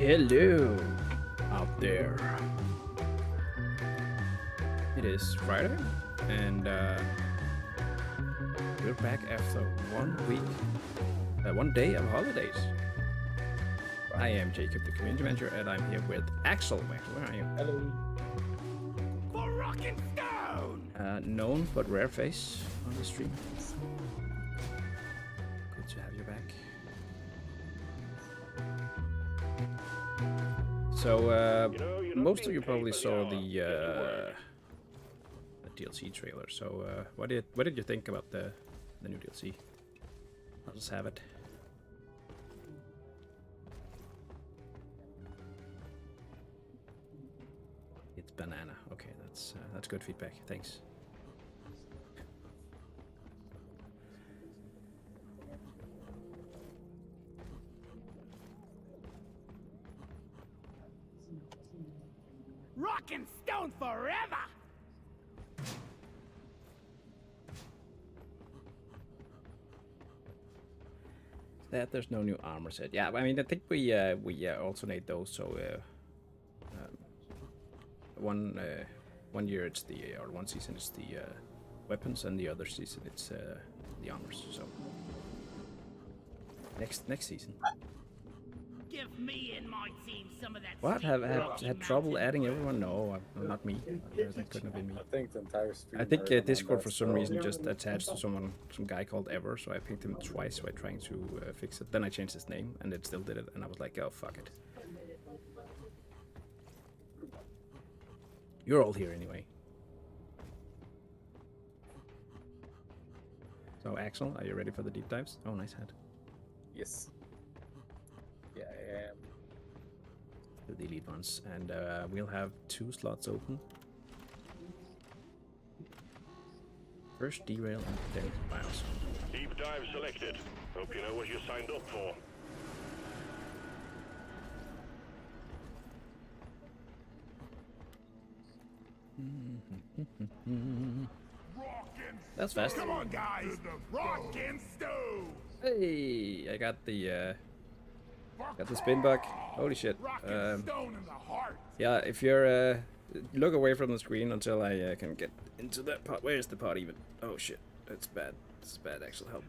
Hello out there. It is Friday, and we're back after 1 week, 1 day of holidays. I am Jacob, the community manager, and I'm here with Axel. Where are you? Hello. For rock and stone! Known but rare face on the stream. Good to have you back. So, most of you probably saw the DLC trailer. So, what did you think about the new DLC? I'll just have it. It's banana. Okay, that's good feedback. Thanks. Rock and stone forever! That there's no new armor set. Yeah, I mean, I think we alternate those. So one year it's or one season it's the weapons, and the other season it's the armors. So next season. Give me and my team some of that. What sweet have Rocky had trouble Mountain adding blood. everyone? No, not me. That couldn't have been me. I think the entire stream. I think heard about Discord that, for some so- reason just attached to some guy called Ever, so I picked him twice by trying to fix it. Then I changed his name, and it still did it, and I was like, oh, fuck it. You're all here anyway. So, Axel, are you ready for the deep dives? Oh, nice hat. Yes. Yeah, I am. The elite ones, and we'll have 2 slots open. First derail and then bios. Deep dive selected. Hope you know what you signed up for. That's fast. Come on, guys! Rock and stone! Hey, I got the spin bug. Holy shit. Rock and stone in the heart! Yeah, if you're look away from the screen until I can get into that pot. Where is the pot even? Oh shit, that's bad. This is bad. Axel, help.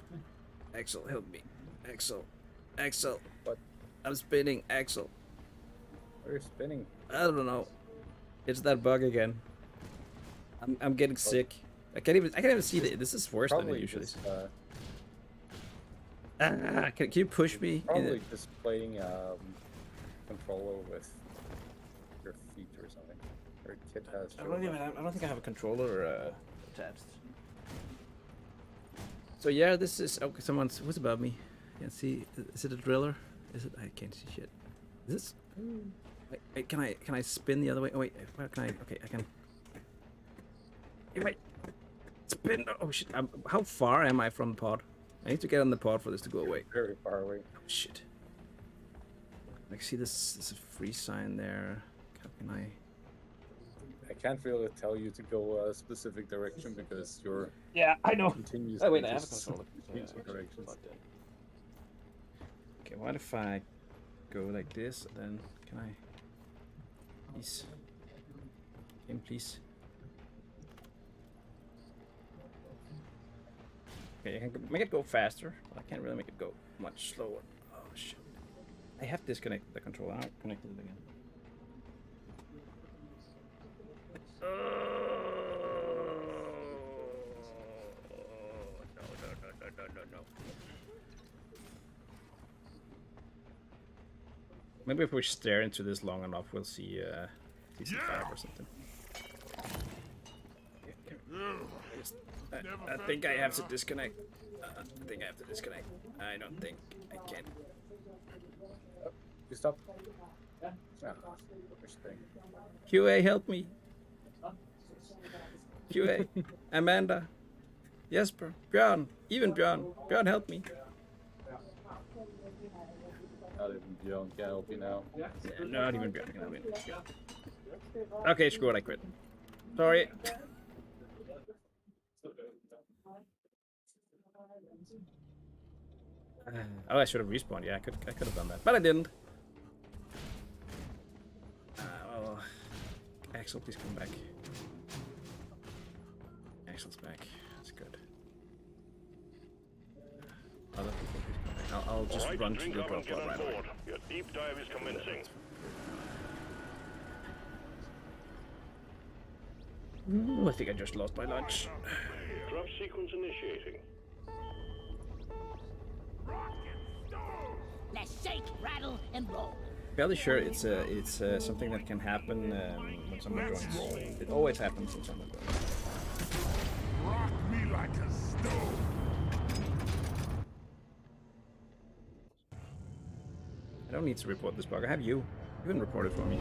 Axel, help me. Axel. What? I'm spinning. Axel. Are you spinning? I don't know. It's that bug again. I'm getting sick. I can't even see the. This is worse than it Probably usually just, is. Can you push me? probably just playing controller with your feet or something. Or kid has. I don't think I have a controller attached. So yeah, this is okay. Who's above me? Can't see. Is it a driller? Is it? I can't see shit. Is this? Wait, can I spin the other way? Oh wait, where can I? Okay, I can. Hey, wait, spin. Oh shit! How far am I from the pod? I need to get on the pod for this to go away. Very far away. Oh shit! I can see this. There's a free sign there. How can I? I can't really tell you to go a specific direction because you're Yeah, I know. continuously Oh wait, I have a just controller. changing directions. Okay, what if I go like this? Then can I? Please, game, please. Okay, I can make it go faster, but I can't really make it go much slower. Oh shit! I have disconnected the controller. I connected it again. No. Maybe if we stare into this long enough, we'll see TC5 or something. I think I have to disconnect. I think I have to disconnect. I don't think I can. You stop. Yeah. First thing. QA, help me. QA, Amanda, Jesper, Björn, even Björn. Björn, help me. Not even Bjorn can help you now. Yeah, not even Björn can help me. Okay, screw it, I quit. Sorry. Oh, I should have respawned. Yeah, I could have done that, but I didn't. Axel, please come back. Axel's back. That's good. Other people, please come back. I'll just Alright, run to drink the up and drop get pod on right away. board. Your deep dive is commencing. Ooh, I think I just lost my lunch. Drop sequence initiating. Let's shake, rattle, and roll. Fairly sure it's something that can happen when someone joins. It always happens when someone joins. Rock me like a stone. I don't need to report this bug. I have you. You can report it for me.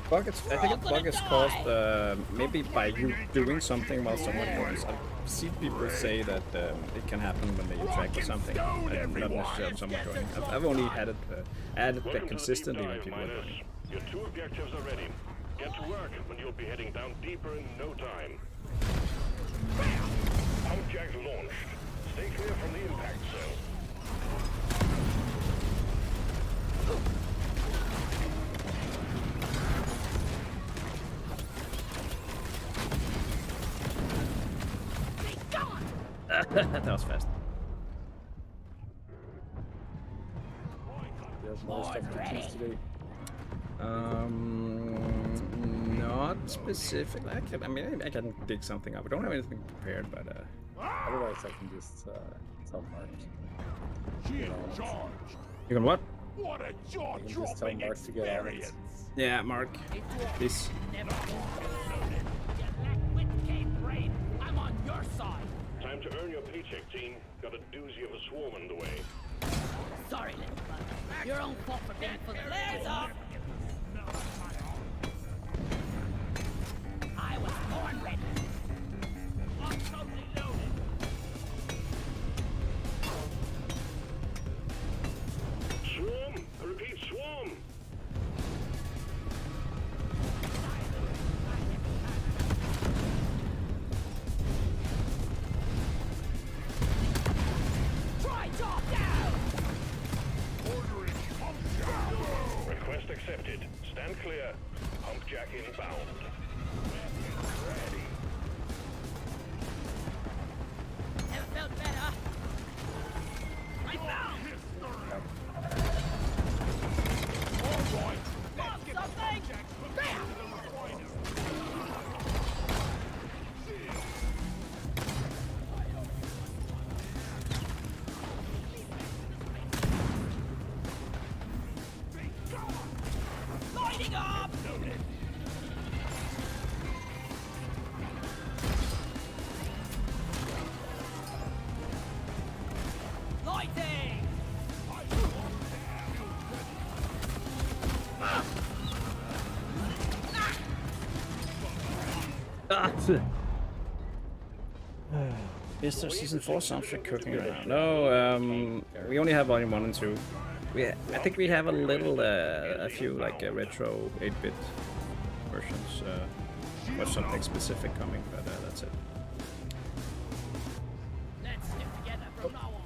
I think a bug is caused maybe by you doing something while someone joins. I've seen people say that it can happen when they interact with something, not necessarily someone joining. I've only had it Welcome consistently to the when deep people are dive, joining. Minus. Your 2 objectives are ready. Get to work, and you'll be heading down deeper in no time. Pump jack launched. Stay clear from the impact zone. That was fast. There's more stuff to choose today. Not specific. I can dig something up. I don't have anything prepared, but Otherwise, I can just tell Mark. Shield charged. you can what? What a I can just tell jaw-dropping Mark to get on it. experience. Yeah, Mark. Please. Never been loaded. You lack-wit cave brain. I'm on your side. Time to earn your paycheck, team. Got a doozy of a swarm underway. Sorry, little bug. Your own fault for being full of flares up. I was born ready. I'm totally loaded. Swarm! I repeat, swarm! Try top down. Ordering pump shower. Request accepted. Stand clear. Pump jack inbound. Never felt better. I found. Found something. Bam. Lighting up. Lighting. Is there season 4 soundtrack cooking around? No, we only have volume 1 and 2. I think we have a few like retro 8-bit versions or something specific coming, but that's it. Let's stick together from now on.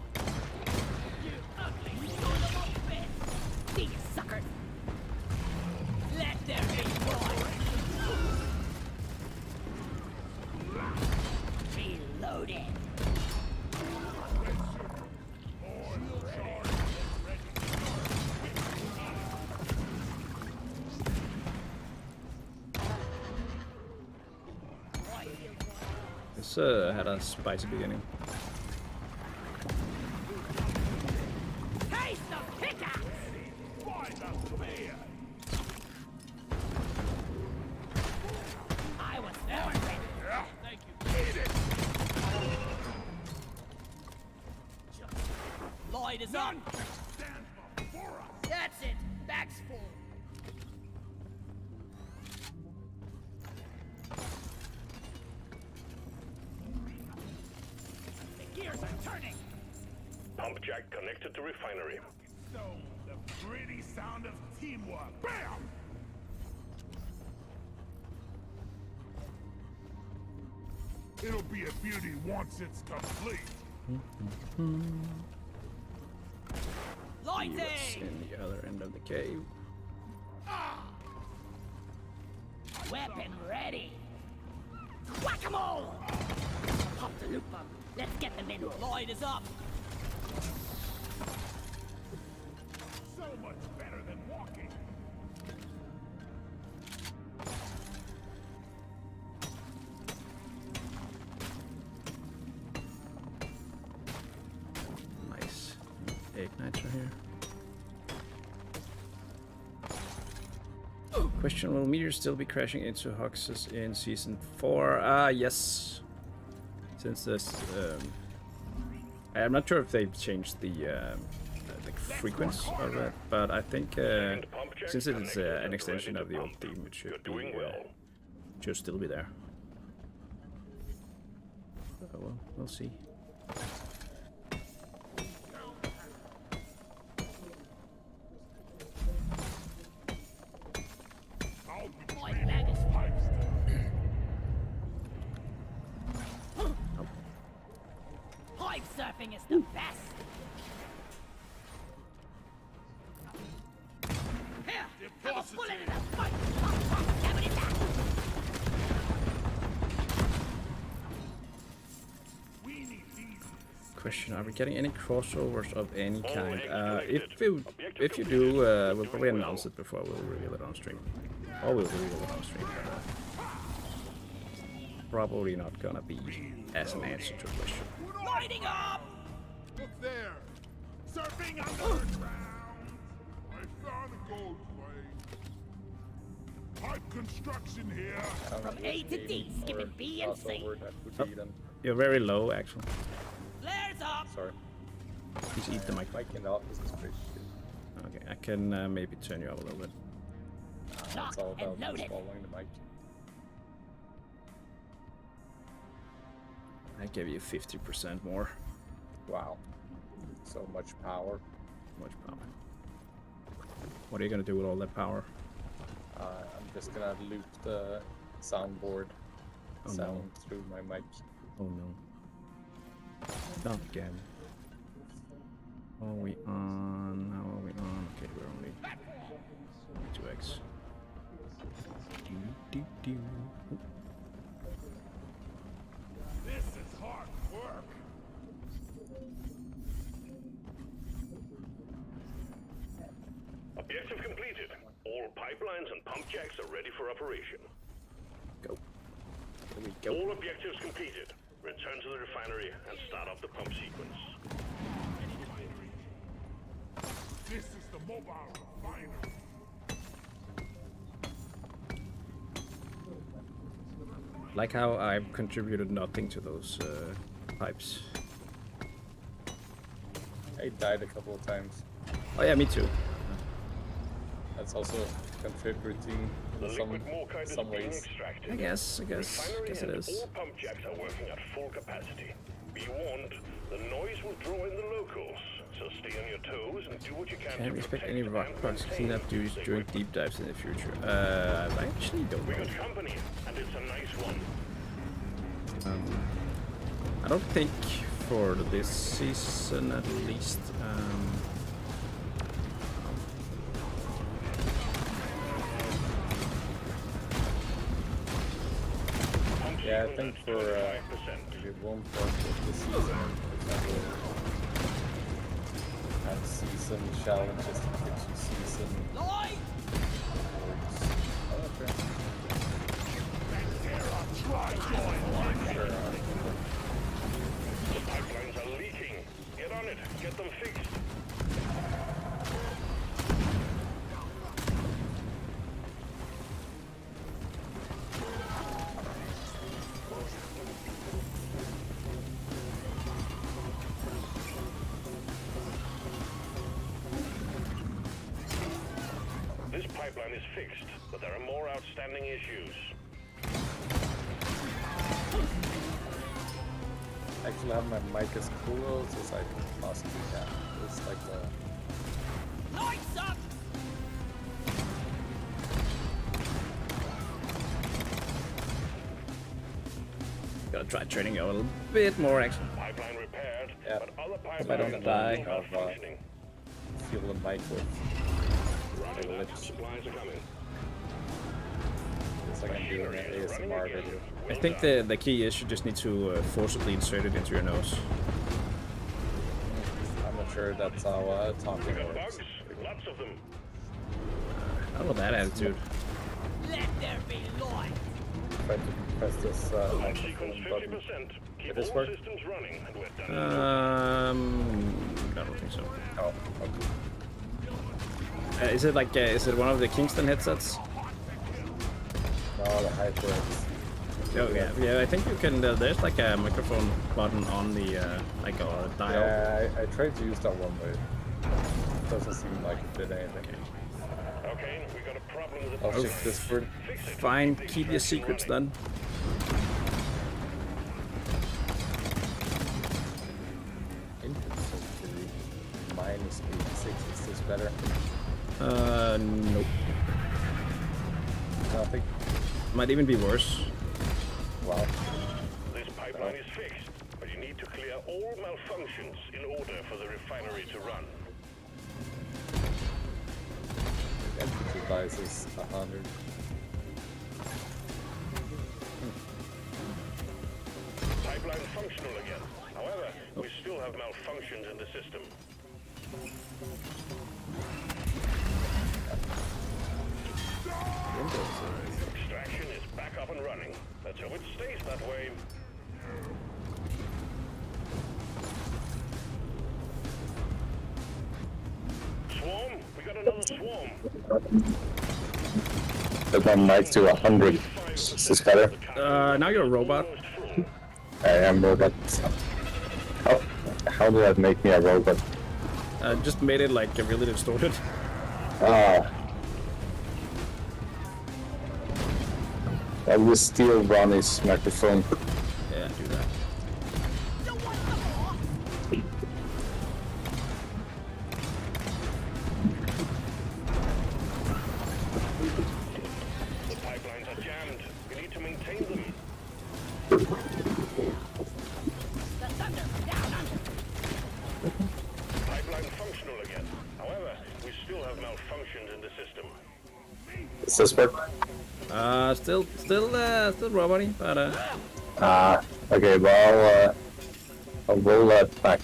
You ugly son of a bitch! See you, sucker! Let there be blood! Reloaded! This had a spicy beginning. Taste the pickaxe! By the spear. I was born ready! Yeah. Thank you. Eat it. Lloyd is None up! can stand before us. That's it! Bag's full! The gears are turning! Pump jack connected to refinery. So, the pretty sound of teamwork. Bam! It'll be a beauty once it's complete. See what's Lighting! in the other end of the cave. Weapon ready! Whack-a-mole! Pop the loop bump. Let's get them in. Light is up! So much better than walking. Nice. Ignites are here. Question, will meteors still be crashing into Hoxes in Season 4? Yes. Since this... I'm not sure if they've changed the frequency of it, but I think since it is an extension of the old theme, it should be, should still be there. Oh, well, we'll see. My leg is Pipe surfing is the best! Here! Have a bullet in the fight! Stab it in that! We need these. Question, are we getting any crossovers of any kind? If you do, we'll probably announce it before we'll reveal it on stream. Or we'll reveal it on stream, but probably not gonna be as an answer to a question. Lighting up! Look there. Surfing underground. I found a gold play. Pipe construction here. From A to D, skipping B and C. That would be them. You're very low, actually. Flares up! Sorry. Please eat the mic. Mic in the office is pretty shit. Okay, I can maybe turn you up a little bit. It's all and about load just it. following the mic. I give you 50% more. Wow. So much power. Much power. What are you gonna do with all that power? I'm just gonna loop the soundboard Oh, sound no. through my mic. Oh no. Not again. Are we on? How are we on? Okay, we're only 2x. Do. This is hard work. Objective completed. All pipelines and pump jacks are ready for operation. Go. Here we go. All objectives completed. Return to the refinery and start up the pump sequence. This is the mobile refinery. Like how I've contributed nothing to those pipes. I died a couple of times. Oh yeah, me too. That's also contributing The in liquid morkite is some being ways. extracted. I guess Refinery it and is. all pump jacks are working at full capacity. Be warned, the noise will draw in the locals, so stay on your toes and do what you can Can to we expect protect any rock and parts maintain cleanup duties the during equipment. deep dives in the future? I actually don't We know. got company, and it's a nice one. I don't think for this season at least. Yeah, I think for maybe one part of the season, for example, have season challenges to get you season Light! awards. Oh, okay. Sure. The pipelines are leaking. Get on it. Get them fixed. This pipeline is fixed, but there are more outstanding issues. I actually have my mic as close as I possibly can. It's like the Lights up! Gotta try turning it a little bit more actually. Pipeline repaired, Yeah. but other I don't pipelines die. are malfunctioning. Fuel and bike with. Roger that. Supplies are coming. It's like I'm doing an ASMR video. I think the key is you just need to forcibly insert it into your nose. I'm not sure that's how talking We got works. bugs, lots of them. How about that attitude? Let there be light. Try to press this Life sequence microphone button. 50%. Keep Did this all work? systems running, and we're done. I don't think so. Oh, okay. Is it one of the Kingston headsets? No, the HyperX. Oh yeah. I think you can. There's like a microphone button on the like a dial. Yeah, I tried to use that one, but it doesn't seem like it did anything. Okay, we got a problem with the Oh shit, Discord. Fix it. Fine, keep your secrets then. Input sensitivity. Minus 86. Is this better? Nope. Nothing. Might even be worse. Wow. This pipeline is fixed, but you need to clear all malfunctions in order for the refinery to run. Input device is 100. Pipeline functional again. However, we still have malfunctions in the system. Extraction is back up and running. Let's hope it stays that way. Swarm? We got another swarm. Put my mic to 100. Is this better? Now you're a robot. I am robot. How did that make me a robot? Just made it like really distorted. Ah. I will steal Ronnie's microphone. Yeah, do that. The pipelines are jammed. We need to maintain them. The thunder down under. Pipeline functional again. However, we still have malfunctions in the system. Is this work? Still robot-y, but Okay, well, I'll roll that back.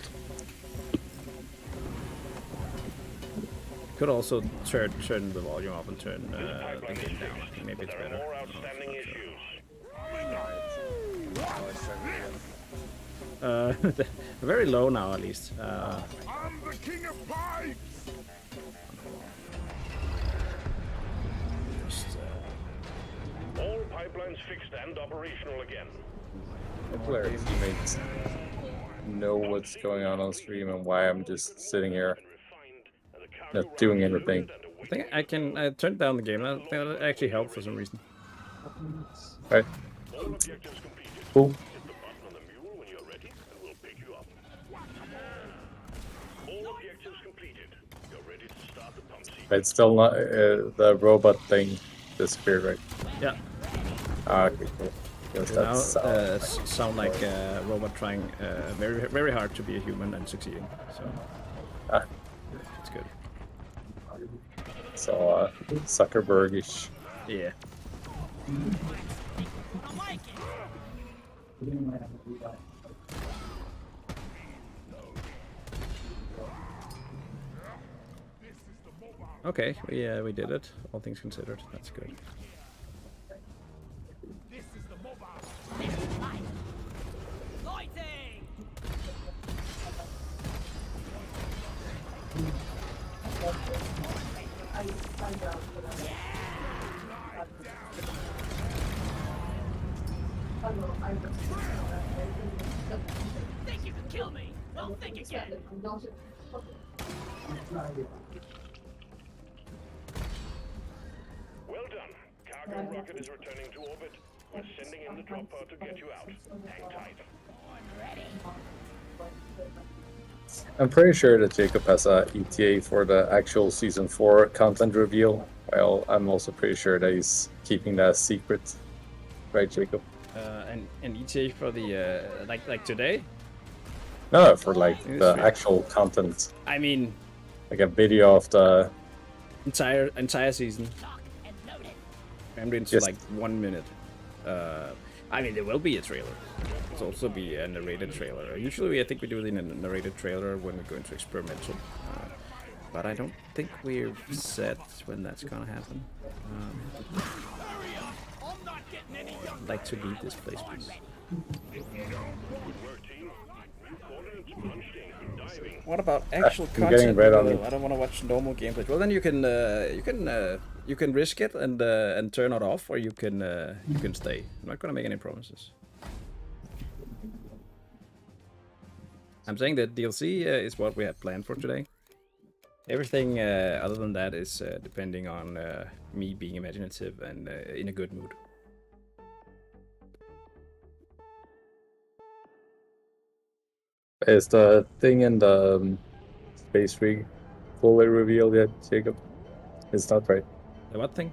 could also turn the volume up and turn This the pipeline is gain down. fixed, Maybe but it's there are better. more outstanding issues. Very low now at least. I'm the king of pipes! All pipelines fixed and operational again. Hopefully our teammates know what's going on stream and why I'm just sitting here not doing anything. I think I can turn down the game. I think that actually helped for some reason. Right? All objectives completed. Cool. Hit the button on the mule when you're ready, and we'll pick you up. All objectives completed. You're ready to start the pump sequence. It's still not the robot thing disappeared, right? Yeah. Ah, okay, cool. Because Now that's sound like a robot trying very hard to be a human and succeeding. So ah, it's good. so Zuckerberg-ish. Yeah. I like it. Okay, we did it. All things considered, that's good. This is the mobile. Lighting! Think you can kill me? Well, think again. Well done. Cargo rocket is returning to orbit. We're sending in the drop pod to get you out. Hang tight. I'm pretty sure that Jacob has a ETA for the actual season 4 content reveal. Well, I'm also pretty sure that he's keeping that secret. Right, Jacob? An ETA for the like today. No, for like It's the free. actual content, I mean, like a video of the. entire season. Lock and load it. I'm doing Yes. like 1 minute. I mean, there will be a trailer. There'll also be a narrated trailer. Usually, I think we do it in a narrated trailer when we go into experimental. But I don't think we've said when that's gonna happen. Hurry up! I'm not getting any younger. I'd like to leave this place, please. Good work, team. New coordinates punched in. Diving. What about actual I'm getting content? red on Well, me. I don't want to watch normal gameplay. Well, then you can risk it and turn it off, or you can stay. I'm not gonna make any promises. I'm saying that DLC is what we have planned for today. Everything other than that is depending on me being imaginative and in a good mood. Is the thing in the space rig fully revealed yet, Jacob? It's not, right? The what thing?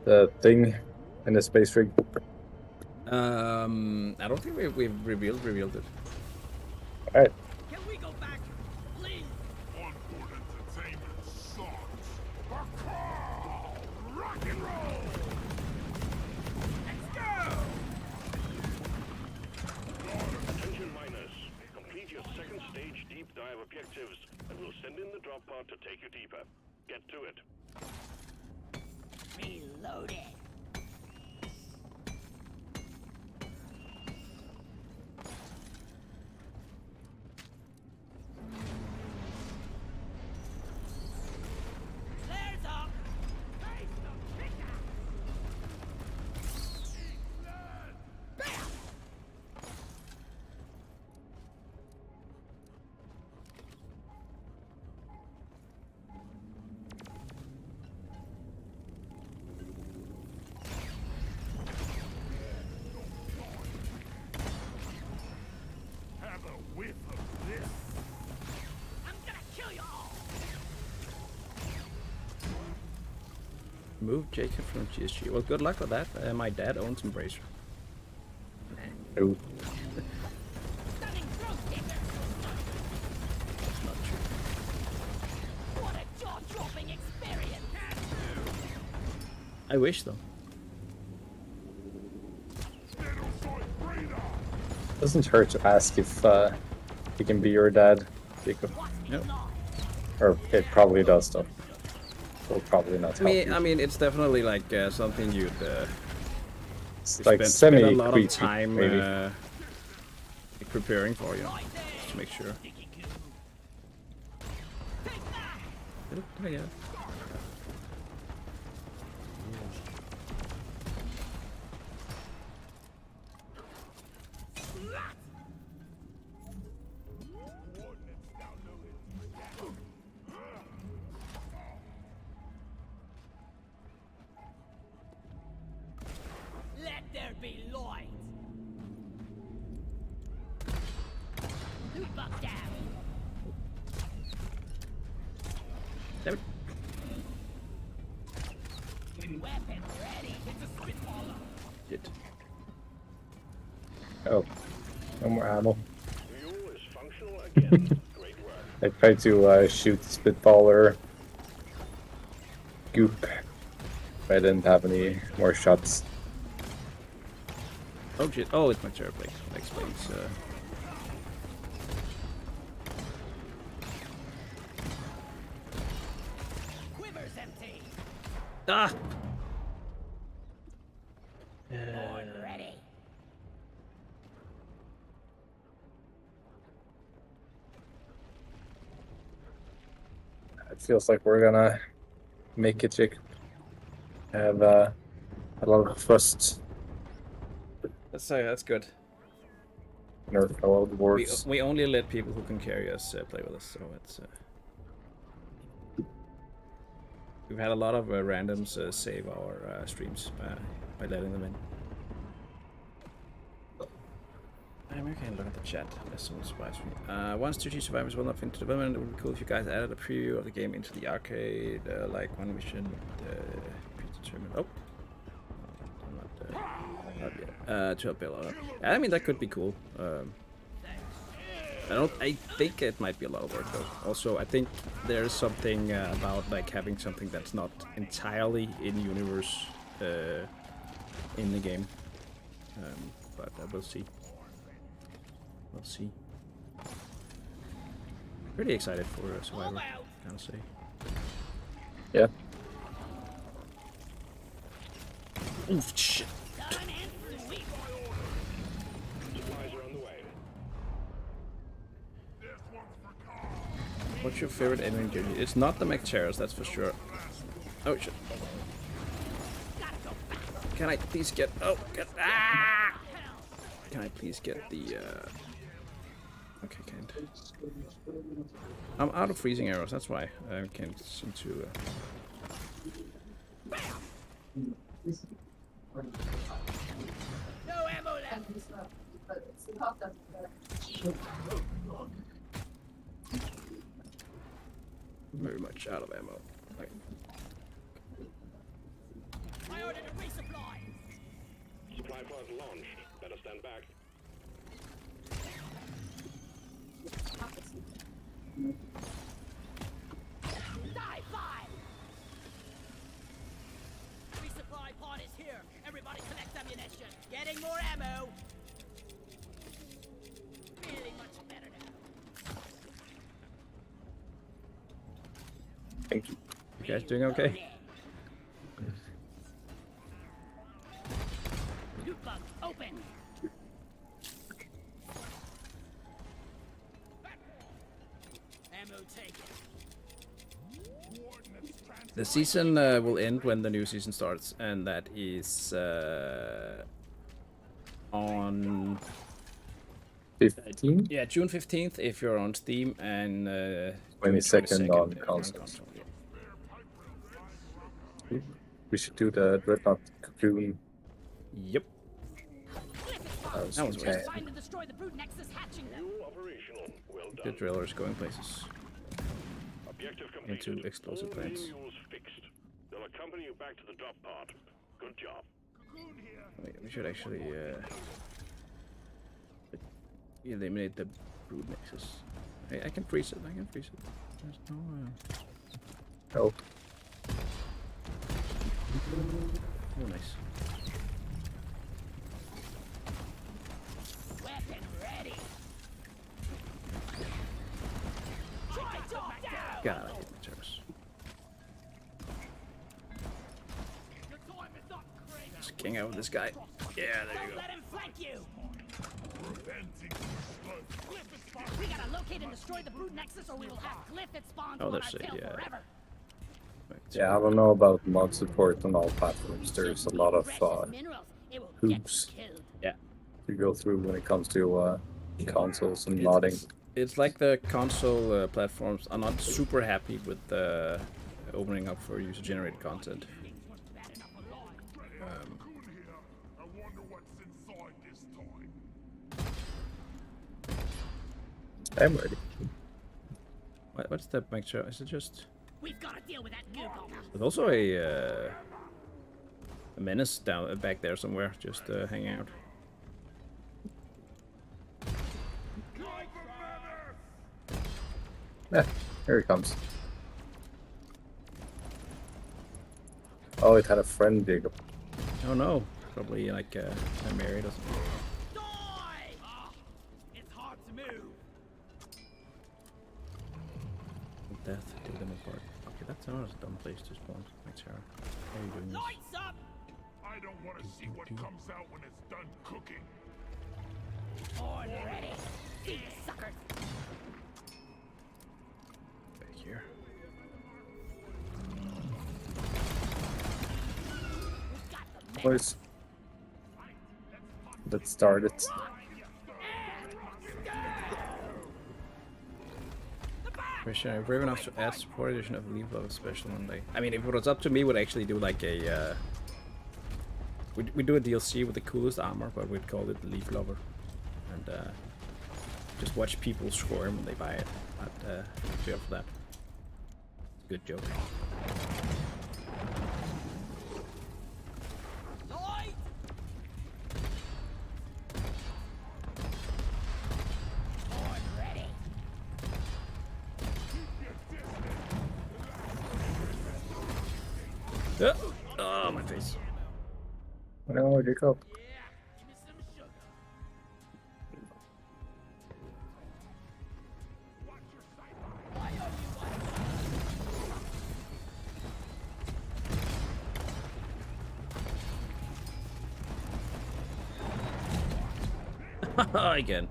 The thing in the space rig. I don't think we've revealed it. Alright. Can we go back? Please. Onboard entertainment sucks. Rock and roll! Let's go! Attention miners. Complete your second stage deep dive objectives, and we'll send in the drop pod to take you deeper. Get to it. Reload it. Flares up. Face the kicker. Have a whiff of this. I'm gonna kill you all. Move Jacob from GSG. Well, good luck with that. My dad owns Embracer. No. Stunning throat kicker. That's not true. What a jaw-dropping experience. I wish though. Doesn't hurt to ask if he can be your dad, Jacob. Yep. Or it probably does, though. Will probably not help you. I mean, it's definitely like something you'd It's like spend a lot of semi-creepy, time maybe. like preparing for, you know, just to make sure. Did I get it? Let there be light. Loot bug down. Damn it. Weapon ready. It's a spitballer. Shit. Oh, no more ammo. Fuel is functional again. Great work. I tried to shoot Spitballer goop, but I didn't have any more shots. Oh shit. Oh, it's my chair plate. That explains. Quiver's empty. Ah! Board ready. It feels like we're gonna make it, Jacob. Have a lot of trust That's good. in our fellow dwarves. We only let people who can carry us play with us, so it's. We've had a lot of randoms save our streams by letting them in. Maybe I can look at the chat. There's someone surprised me. Once 2G Survivors will not finish development, it would be cool if you guys added a preview of the game into the arcade, like one mission predetermined. Oh, I'm not. Not yet. 12 payload. I mean, that could be cool. I think it might be a lot of work though. Also, I think there's something about like having something that's not entirely in universe in the game. But we'll see. We'll see. Pretty excited for Survivor, gotta say. Yeah. Oof, shit. Supplies are on the way. What's your favorite enemy journey? It's not the Mechtaros, that's for sure. Oh shit. Can I please get... Oh, get... Ah! Can I please get the... Okay, can't. I'm out of freezing arrows, that's why I can't seem to... No ammo left. Very much out of ammo. Okay. I ordered a resupply. Supply pod launched. Better stand back. Die, fine. Resupply pod is here. Everybody collect ammunition. Getting more ammo. Feeling much better now. Thank you. You guys doing okay? Loot bug open. Ammo taken. The season will end when the new season starts, and that is on 15? yeah June 15th if you're on Steam, and 22nd on if you're console. yeah. We should do the Dreadnought Cocoon. Yep. That was okay. weird. Find and destroy the brood nexus hatching them. New operational. Well The done. drillers going places. Objective completed. Into explosive All plants. manuals fixed. They'll accompany you back to the drop pod. Good job. Wait, we should actually eliminate the brood nexus. Hey, I can freeze it. I can freeze it. There's no. Oh, Oh, nice. Weapon ready. Try dog down. God, I hate my terrors. Your time is up, Kramer. Just king out with this guy. Yeah, there you Don't go. let him flank you. Preventing We gotta locate and destroy the brood nexus, or we will have glyph that spawns Oh, on our there's a, tail yeah. forever. Right, yeah, I don't know about mod support on all platforms. There's a lot of Minerals. It will hoops. get you killed. yeah. to go through when it comes to consoles and modding. It's like the console platforms are not super happy with opening up for user-generated content. Bad enough alone. Cocoon here. I wonder what's inside this time. I'm ready. What's that picture? Is it just... We've got to deal with that goo bomber. There's also a menace down back there somewhere, just hanging out. Yeah, here he comes. Oh, it had a friend dig. Oh no, probably like I'm married or something. Die! It's hard to move. Death, take them apart. Okay, that's a dumb place to spawn. Thanks, Sarah. How are you doing this? Lights up! I don't want to see what comes out when it's done cooking. Horn ready. See you, suckers. Back here. We've got the men. Boys, let's start it. Christian, I'm brave enough to add support edition of Leaf Love special one day. I mean, if it was up to me, we'd actually do like a we'd do a DLC with the coolest armor, but we'd call it Leaf Lover, and just watch people squirm when they buy it. I'd be up for that. Good joke. Light! Oh, my face. No, Jacob. Again.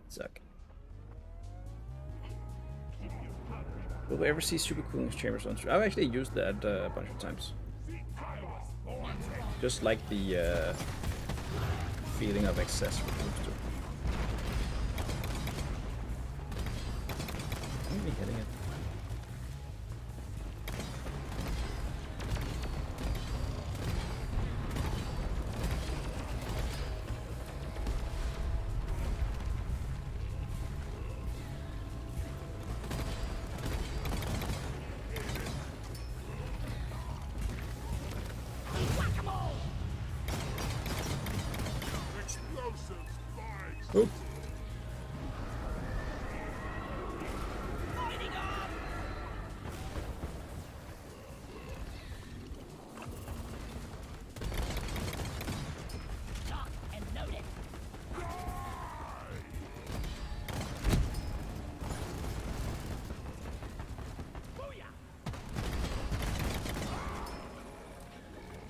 Suck. Will we ever see super cooling chambers on stream? I've actually used that a bunch of times. Just like the feeling of excess with booster. I'm really hitting it. Oop.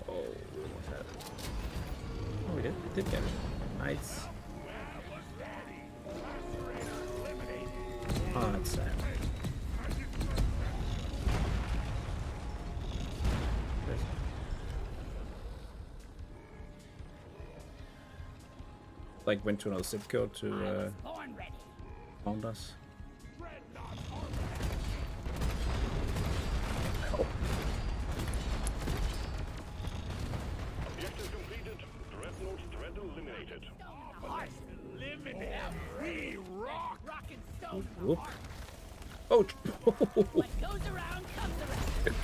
Oh, we did get it. Nice. Oh, that's sad. Like went to another zip code to found us. Objective completed. Dreadnought threat eliminated. We rock. Rock and stone. Whoop. Oh! What goes around comes around.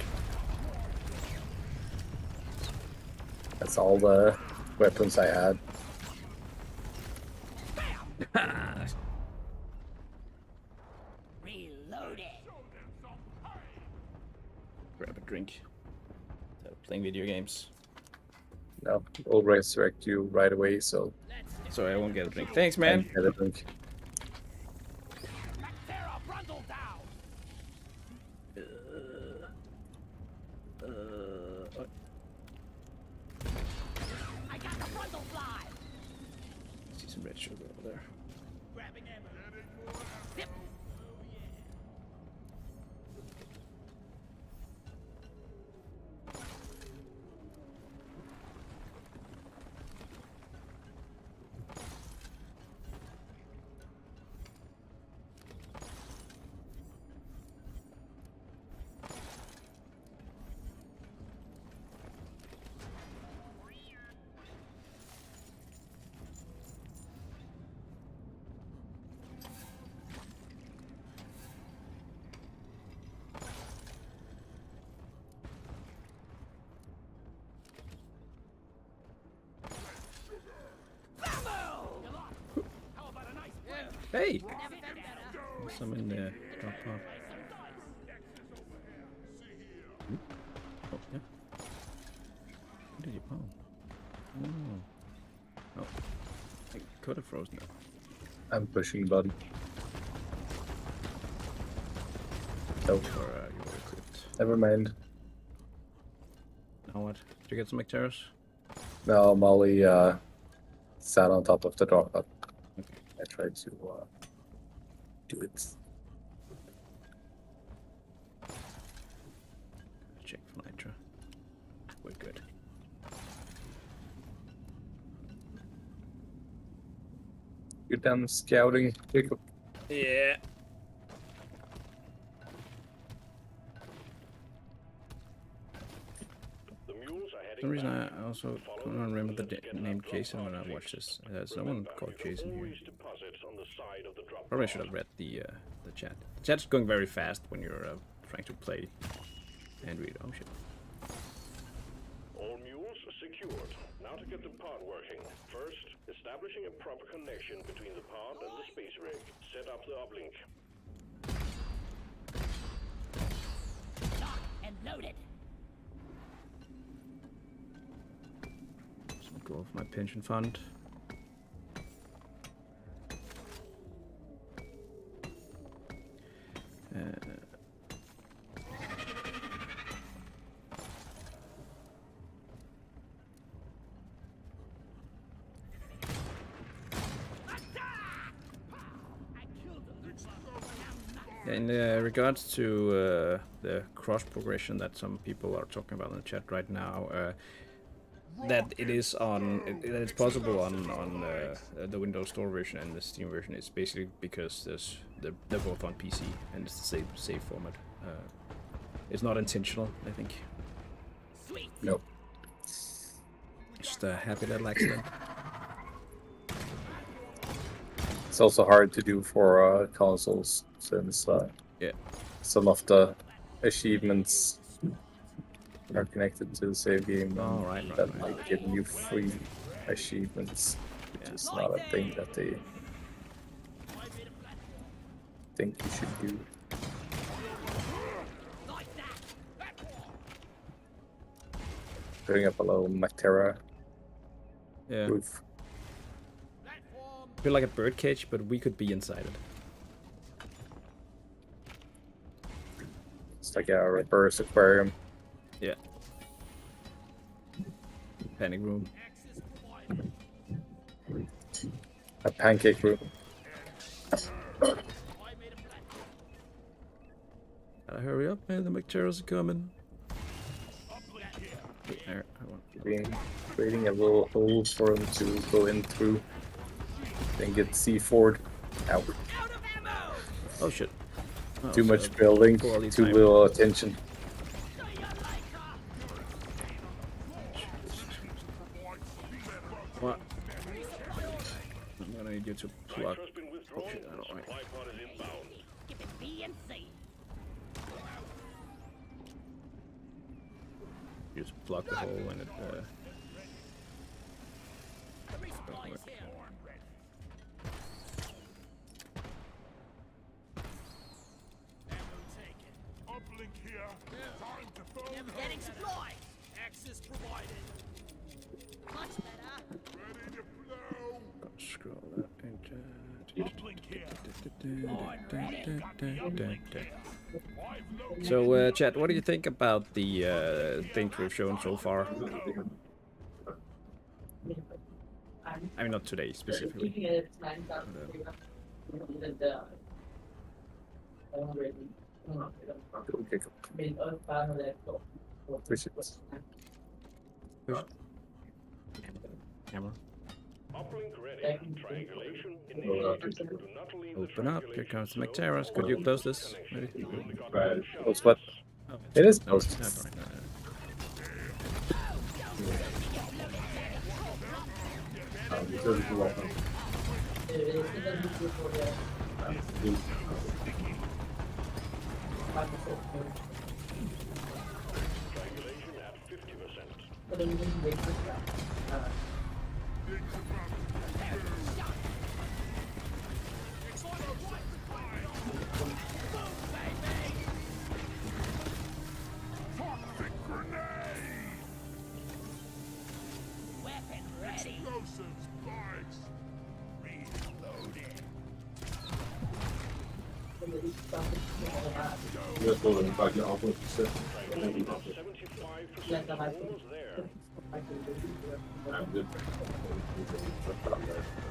That's all the weapons I had. Reload it. Grab a drink. Playing video games. No, we'll resurrect you right away, so Sorry, I won't get a drink. Thanks, man. get a drink. Terra Brundle down. I got the Brundle fly. See some red sugar over there. Grabbing ammo. Zip. Hey! Some in there. Drop off. Oh, yeah. What did you oh. Oh. I could have frozen it. I'm pushing button. No, Or you were equipped. never mind. Now what? Did you get some Ecteros? No, Molly sat on top of the drop up. Okay. I tried to do it. Check for Nitro. We're good. You're done scouting, Jacob. Yeah. The mules are For heading some reason, back. I also couldn't remember the name Jason when I watched this. There's no one called Jason here. Always deposit on the side of the drop Probably should have read the chat. The chat's going very fast when you're trying to play and read. Oh shit. All mules secured. Now to get the pod working. First, establishing a proper connection between the pod and the space rig. Set up the uplink. Locked and loaded. Draw my pension fund. In regards to the cross progression that some people are talking about in the chat right now, that it is on, that it's possible on the Windows Store version and the Steam version. It's basically because they're both on PC and it's the same save format. It's not intentional, I think. Nope. Just a happy little accident. It's also hard to do for consoles since Yeah. some of the achievements are connected to the save game. Oh, and right, that right. might give you free achievements, which is not a thing that they think you should do. Putting up a little Matera Yeah. roof. Feel like a bird cage, but we could be inside it. It's like a reverse aquarium. Yeah. Panic room. A pancake room. Gotta hurry up, man. The McTerrors are coming. There, I want. Creating a little hole for them to go in through. Then get C4'd. Ow. Oh shit. Oh, Too so much building, poorly too timed. little attention. What? I'm gonna need you to plug. Has been Oh withdrawn. shit, I The don't like. supply pod is inbound. Give it B and C. You just plug the hole and it. Uplink here. Time to phone. Getting supplies. Access provided. Much better. Ready to blow. Scroll that into. Uplink here. So, chat, what do you think about the things we've shown so far? I mean, not today specifically. Okay, push it. Camera. Uplink ready. Triangulation initiated. Do not leave the Open up. Here triangulation comes the zone. McTerrors. Could you close this? Maybe? Close what? Oh, It is no, closed. that's all right. Triangulation at 50%. Weapon ready. Explosives, guys. Reloading.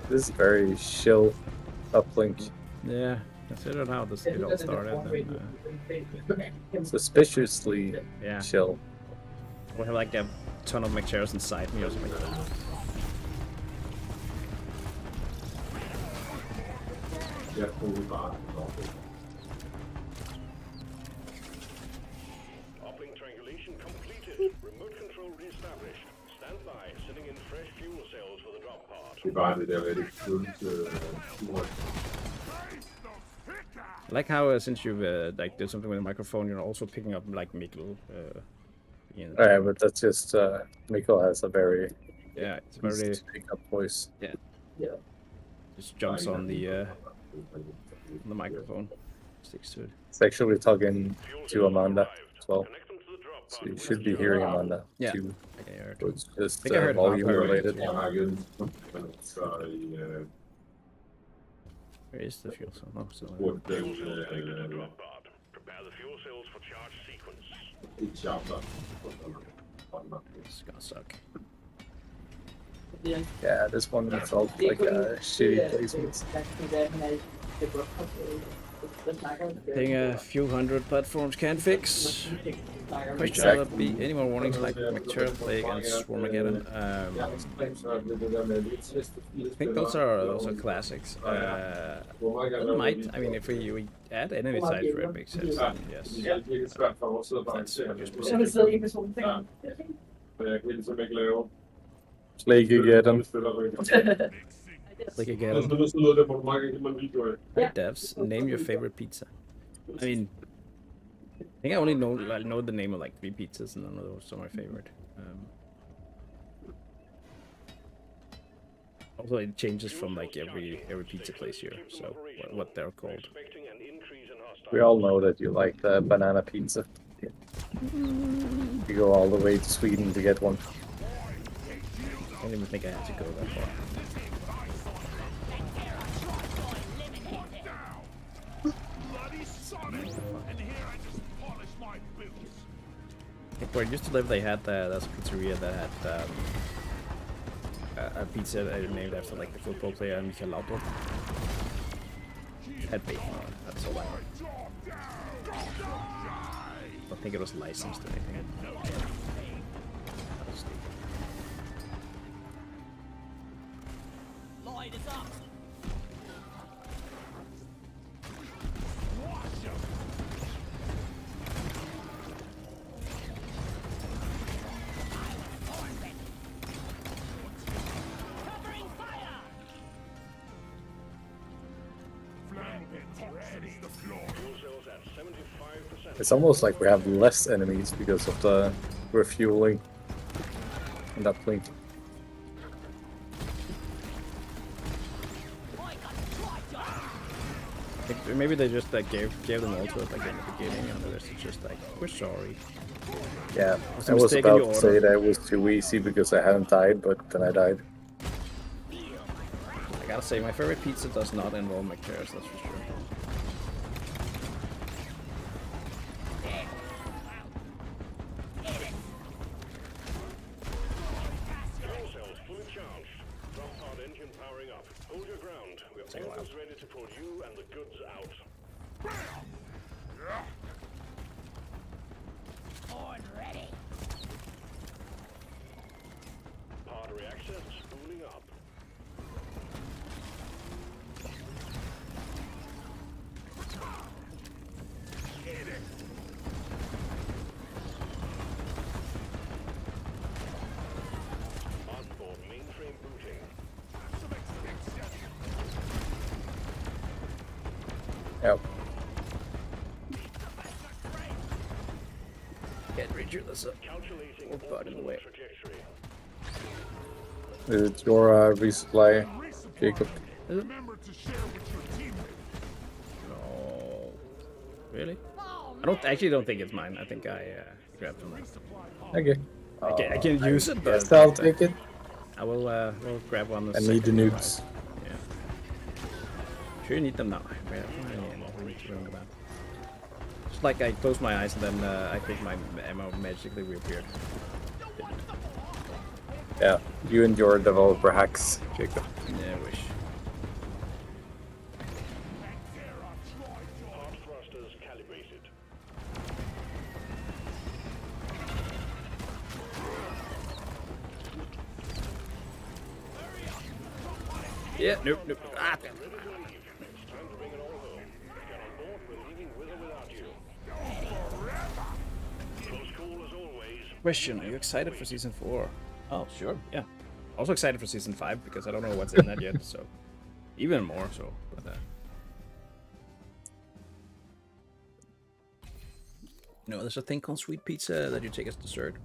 This is very chill uplink. Yeah, consider how this it all started. And, Suspiciously yeah, chill. we have like a ton of McTerrors inside me or something. Uplink triangulation completed. Remote control reestablished. Stand by. Sending in fresh fuel cells for the drop pod. I like how since you've like did something with the microphone, you're also picking up like Mikkel. Alright, but that's just Mikkel has a very Yeah, it's very pick up voice. just jumps on the microphone, sticks to it. It's actually talking to Amanda as well. Connect them to the drop So you should be hearing him on that Yeah. too. I can hear it. So it's just think I heard volume half of it. related. Where is the fuel cell? No, so Fuel cells connected to drop pod. Prepare the fuel cells for charge sequence. it's gonna suck. Yeah, this one felt like a shitty placement. Thing a few hundred platforms can fix. Question: Will there be any more warnings like Material Plague and Swarmageddon? I think those are classics. It might. I mean, if we add enemy size for epic sets, then yes. That's Plague again. like again. Hey devs, name your favorite pizza. I mean, I think I only know the name of like 3 pizzas, and none of those are my favorite. Also, it changes from like every pizza place here, so what they're called. Expecting an increase in hostile. We all know that you like the banana pizza. You go all the way to Sweden to get one. I don't even think I had to go that far. Bloody Sonic! And here I just polish my boots. Where I used to live, they had that's a pizzeria that had a pizza named after like the football player Michael Laudrup. Had bacon on it. That's all I heard. I don't think it was licensed or anything. Lloyd is up. Covering fire. Ready. The floor. Fuel cells at 75%. It's almost like we have less enemies because of the refueling in that blink. I got tried, I think maybe they just like gave them all to it like in the beginning, and the rest is just like, we're sorry. Yeah, Was a I was mistake in about your to say order. that it was too easy because I hadn't died, but then I died. I gotta say, my favorite pizza does not involve McTears, that's for sure. Fuel cells fully charged. Drop pod engine powering up. Hold your ground. We're almost ready to pull you and the goods out. Horn ready. Pod reactor spooling up. Onboard mainframe booting. Yep. Get Richard, that's up. Calculating Or bud in the way. trajectory. Is it your resupply, Jacob? Is it? Remember to share with your teammates. No. Really? I don't think it's mine. I think I grabbed them. Okay. I can use it, but Yes, I'll take it. I will we'll grab one. I need the nukes. Yeah. Sure, you need them now. Yeah, what we need to remember that. Just like I close my eyes and then I think my ammo magically reappeared. Yeah, you and your developer hacks, Jacob. Yeah, I wish. Pod thrusters calibrated. Yeah, nope. Ah, Ready to leave. It's time to bring it all home. Get on board. We're leaving with or without you. Close call as always. question: are you excited for season 4? Oh, sure. Yeah. Also excited for season 5 because I don't know what's in that yet. So even more so. But no, there's a thing called sweet pizza that you take as dessert.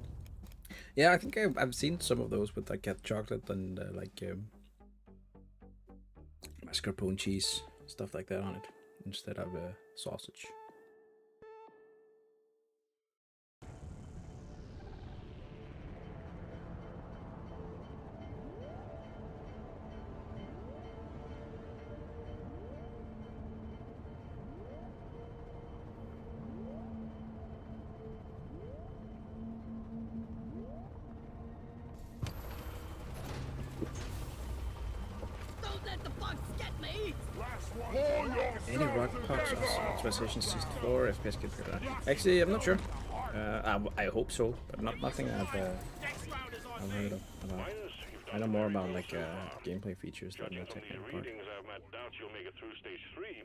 Yeah, I think I've seen some of those with like chocolate and mascarpone cheese, stuff like that on it, instead of sausage. Eat! Any rock pops optimization 64 FPS kit. Actually, I'm not sure. I hope so, but nothing I've heard of about. I know more about like gameplay features than the technical part. Readings, I doubt you'll make it through stage 3,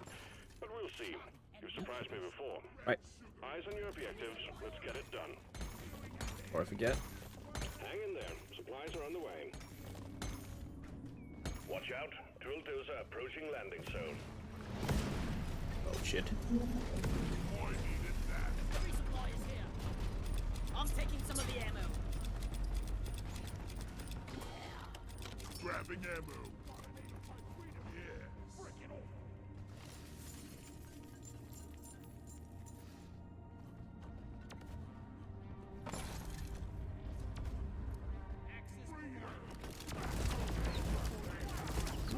but we'll see. You've surprised me before. Right. Eyes on your objectives. Let's get it done. Or if we get. Hang in there. Supplies are on the way. Watch out. Drill dozer approaching landing zone. Oh shit. Resupply is here. I'm taking some of the ammo. Grabbing ammo. Yes.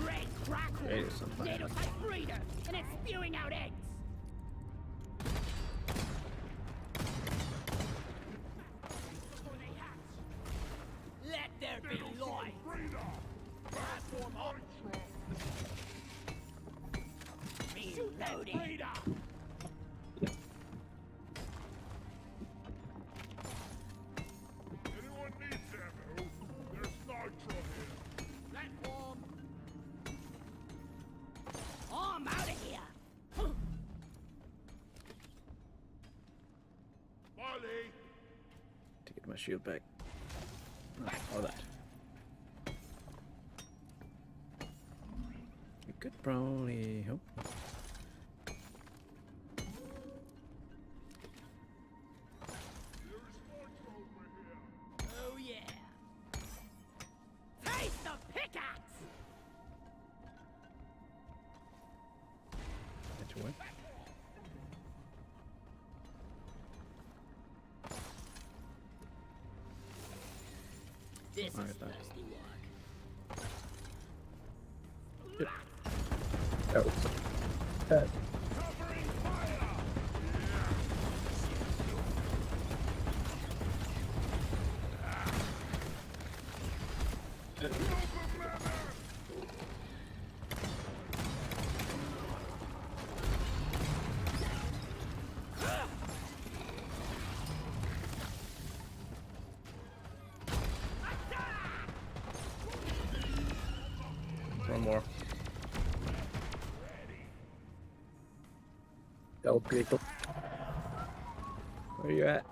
Great crackle! Hey, something. NATO type breeder, and it's spewing out eggs. Before they hatch. Let there be light. Platform up. Reloading. Anyone needs ammo? There's nitro here. Platform. I'm out of here. Molly! To get my shield back. All that. We could probably. Oh. There's nitro over here. Oh yeah. Face the pickaxe. That's what? This is Alright, then. nasty work. That was bad. Covering fire! One more. Help vehicle. Where are you at?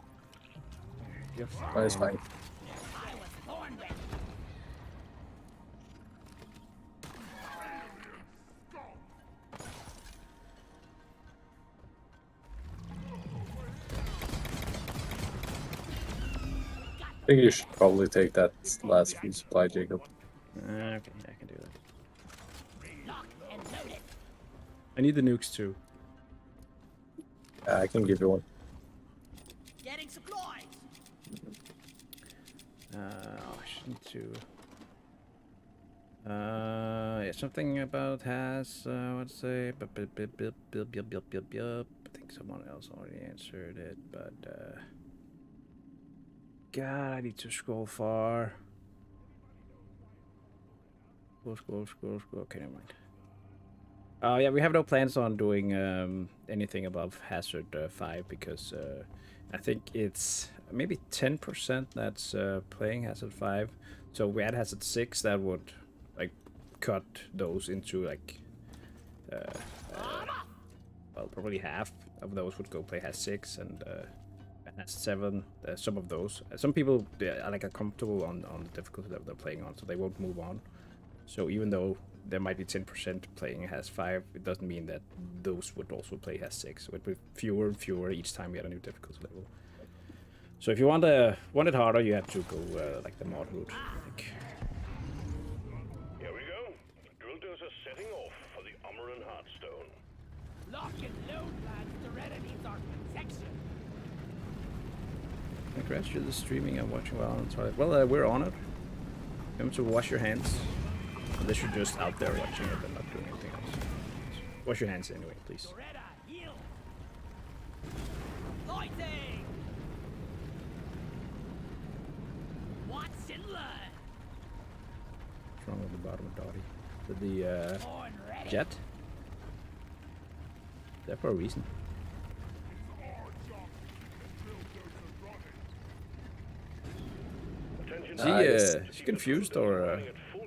You're Oh, it's fine. I was born ready. I think you should probably take that last few supply, Jacob. Okay, I can do that. Lock and load it. I need the nukes too. I can give you one. Getting supplies. I shouldn't do. Yeah, something about has. What's say? I think someone else already answered it, but God, I need to scroll far. Scroll. Okay, never mind. Yeah, we have no plans on doing anything above hazard 5 because I think it's maybe 10% that's playing hazard 5. So we add hazard 6, that would like cut those into like well, probably half of those would go play hazard 6 and hazard 7. Some of those, some people are like comfortable on the difficulty that they're playing on, so they won't move on. So even though there might be 10% playing has 5, it doesn't mean that those would also play has 6. So it would be fewer and fewer each time we had a new difficulty level. So if you want it harder, you have to go like the mod route. Like. Here we go. Drill dozer setting off for the Umaran Heartstone. Lock and load, lads. The Reddit needs our protection. Congrats, you're the streaming I'm watching while on Twilight. Well, we're honored. Remember to wash your hands. Unless you're just out there watching it and not doing anything else. Wash your hands anyway, please. Loretta, heal. Lighting. Watch and learn. What's wrong with the bottom of Dottie? the Born ready. jet. There for a reason. She confused or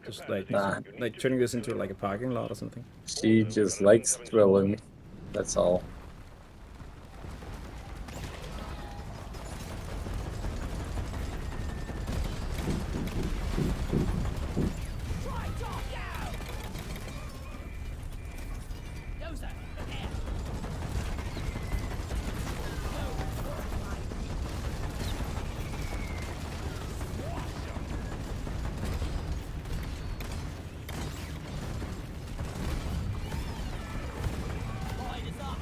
just like Nah. like turning this into like a parking lot or something? She just likes drilling. That's all. Try top down. Dozer, ahead. Lloyd is up.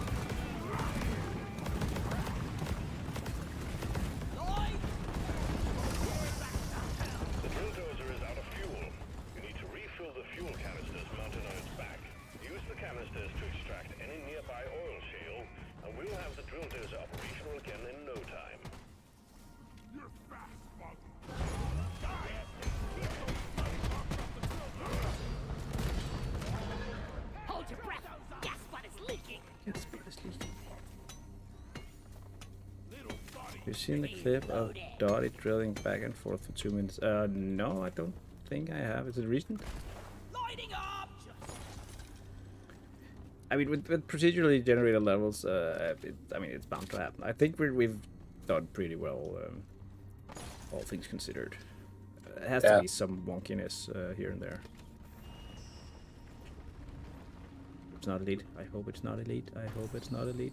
Lloyd. The drill dozer is out of fuel. You need to refill the fuel canisters mounted on its back. Use the canisters to extract any nearby oil shale, and we'll have the drill dozer operational again in no time. You're fast, bug. Hold your breath. Gas spot is leaking. Yes, but it's leaking. Little buddy. You've seen the clip of Dottie drilling back and forth for 2 minutes. No, I don't think I have. Is it recent? Lighting up. I mean, with procedurally generated levels, I mean, it's bound to happen. I think we've done pretty well, all things considered. It has to Yeah. be some wonkiness here and there. It's not elite. I hope it's not elite. I hope it's not elite.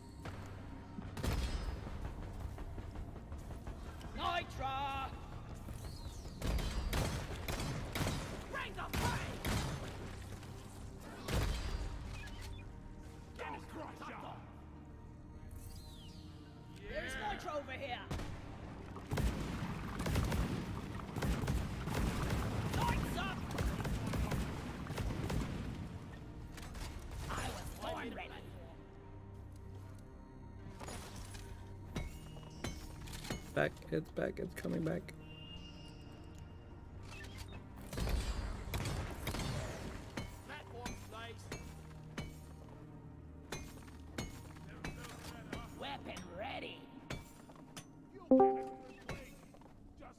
Nitra. Bring the flame. There's Nitro over here. Lights up. I was born ready. Back, it's coming back. Platform snakes. Weapon ready. Just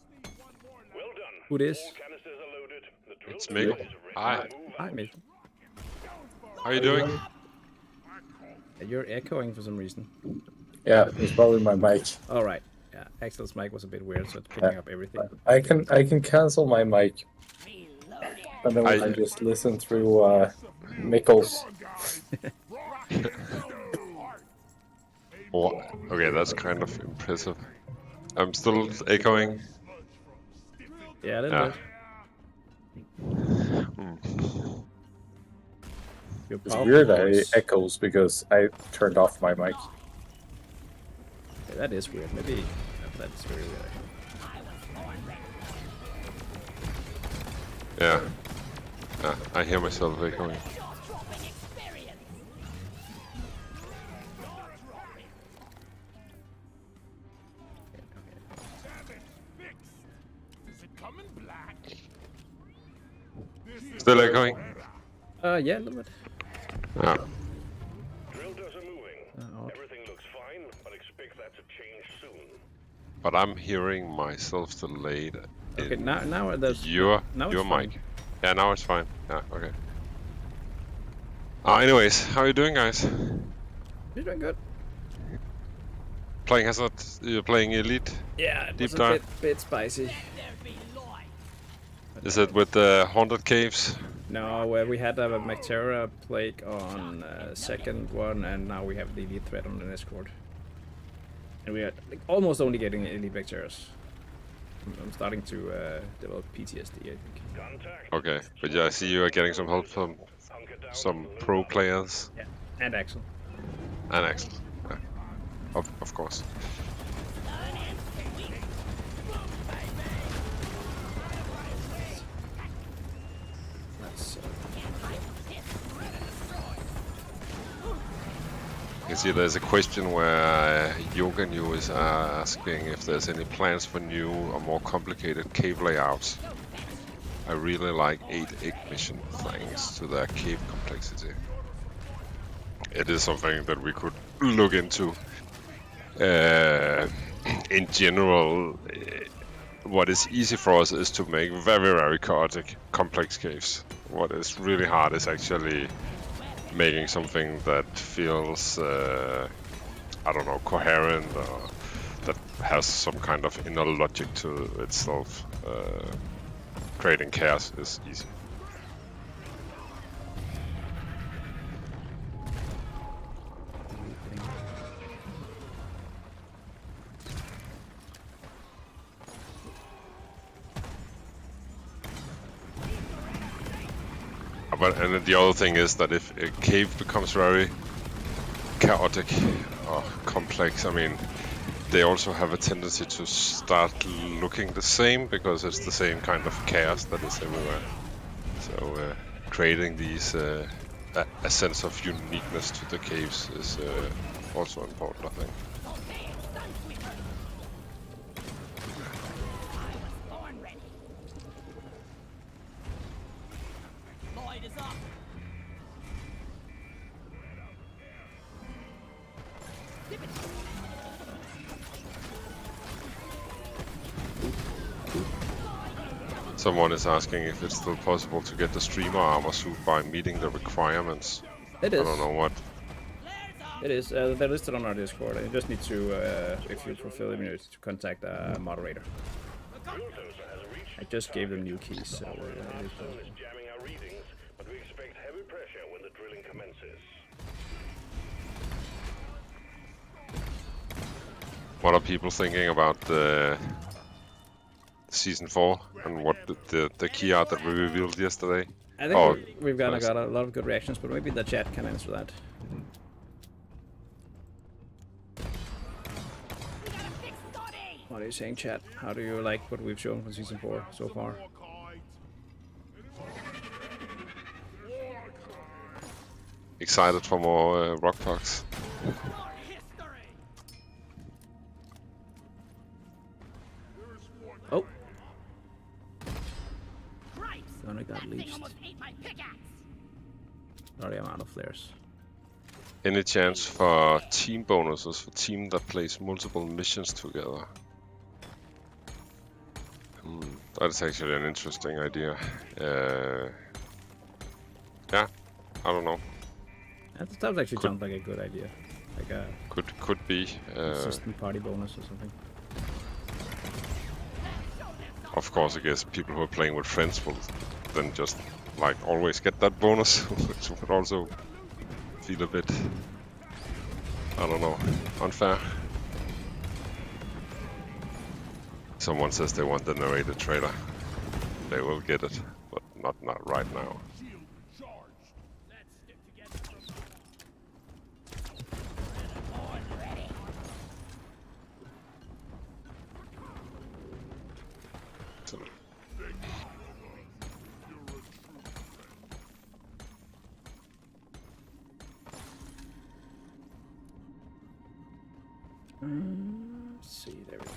need one more left. Well done. Who this? All canisters are loaded. The drill It's dozer me. is ready Hi. to move Hi, out. mate. How are you doing? You're echoing for some reason. Yeah, it's probably my mic. All right. Yeah, Axel's mic was a bit weird, so it's picking up everything. I can cancel my mic, Reloading. and then I- I just listen through Mikkel's. Oh, okay, that's kind of impressive. I'm still echoing. Yeah, a little Yeah. bit. Hmm. Your It's powerful weird that voice. it echoes because I turned off my mic. Yeah, that is weird. Maybe that's very weird. Yeah. Yeah, I hear myself echoing. Jaw-dropping experience. Is it coming black? This is Still echoing? Yeah, a little bit. Yeah. Drill dozer moving. Odd. Everything looks fine, but expect that to change soon. But I'm hearing myself delayed Okay, in now there's your now it's fine. mic. Yeah, now it's fine. Yeah, okay. Anyways, how are you doing, guys? You're doing good. Playing Hazard? You're playing Elite? Yeah, it Deep was a dive. bit spicy. There be light. Is it with the haunted caves? No, we had a Mactera plague on second one, and now we have the elite threat on the Escort. And we are like, almost only getting elite Macteras. I'm starting to develop PTSD, I think. Contact. Okay, but yeah, I see you are getting some help from Hunker down. some pro players Yeah, and Axel. and Axel. Yeah. Of course. That's You can see there's a question where Yoga New is asking if there's any plans for new or more complicated cave layouts. I really like 8 egg mission thanks to their cave complexity. It is something that we could look into. In general, what is easy for us is to make very, very chaotic, complex caves. What is really hard is actually making something that feels, I don't know, coherent or that has some kind of inner logic to itself. Creating chaos is easy. And then the other thing is that if a cave becomes very chaotic or complex, I mean, they also have a tendency to start looking the same because it's the same kind of chaos that is everywhere. So creating these a sense of uniqueness to the caves is also important, I think. Okay, done, sweeper. I was born ready. Lloyd is up. Give it. Someone is asking if it's still possible to get the streamer armor suit by meeting the requirements. It is. I don't know what. It is. They're listed on our Discord. You just need to, if you fulfill them, you need to contact a moderator. I just gave them new keys, so it is possible. Jamming our readings, but we expect heavy pressure when the drilling commences. What are people thinking about season 4 and what the key art that we revealed yesterday? I think we've got a lot of good reactions, but maybe the chat can answer that. What are you saying, chat? How do you like what we've shown from season 4 so far? Excited for more rock talks. Oh! Gonna got leached. Sorry, I'm out of flares. Any chance for team bonuses for team that plays multiple missions together? That's actually an interesting idea. Yeah, I don't know. That actually sounds like a good idea. Like a could be consistent party bonus or something. Of course, I guess people who are playing with friends will then just like always get that bonus, which would also feel a bit, I don't know, unfair. Someone says they want the narrated trailer. They will get it, but not right now. Let's see, there we go.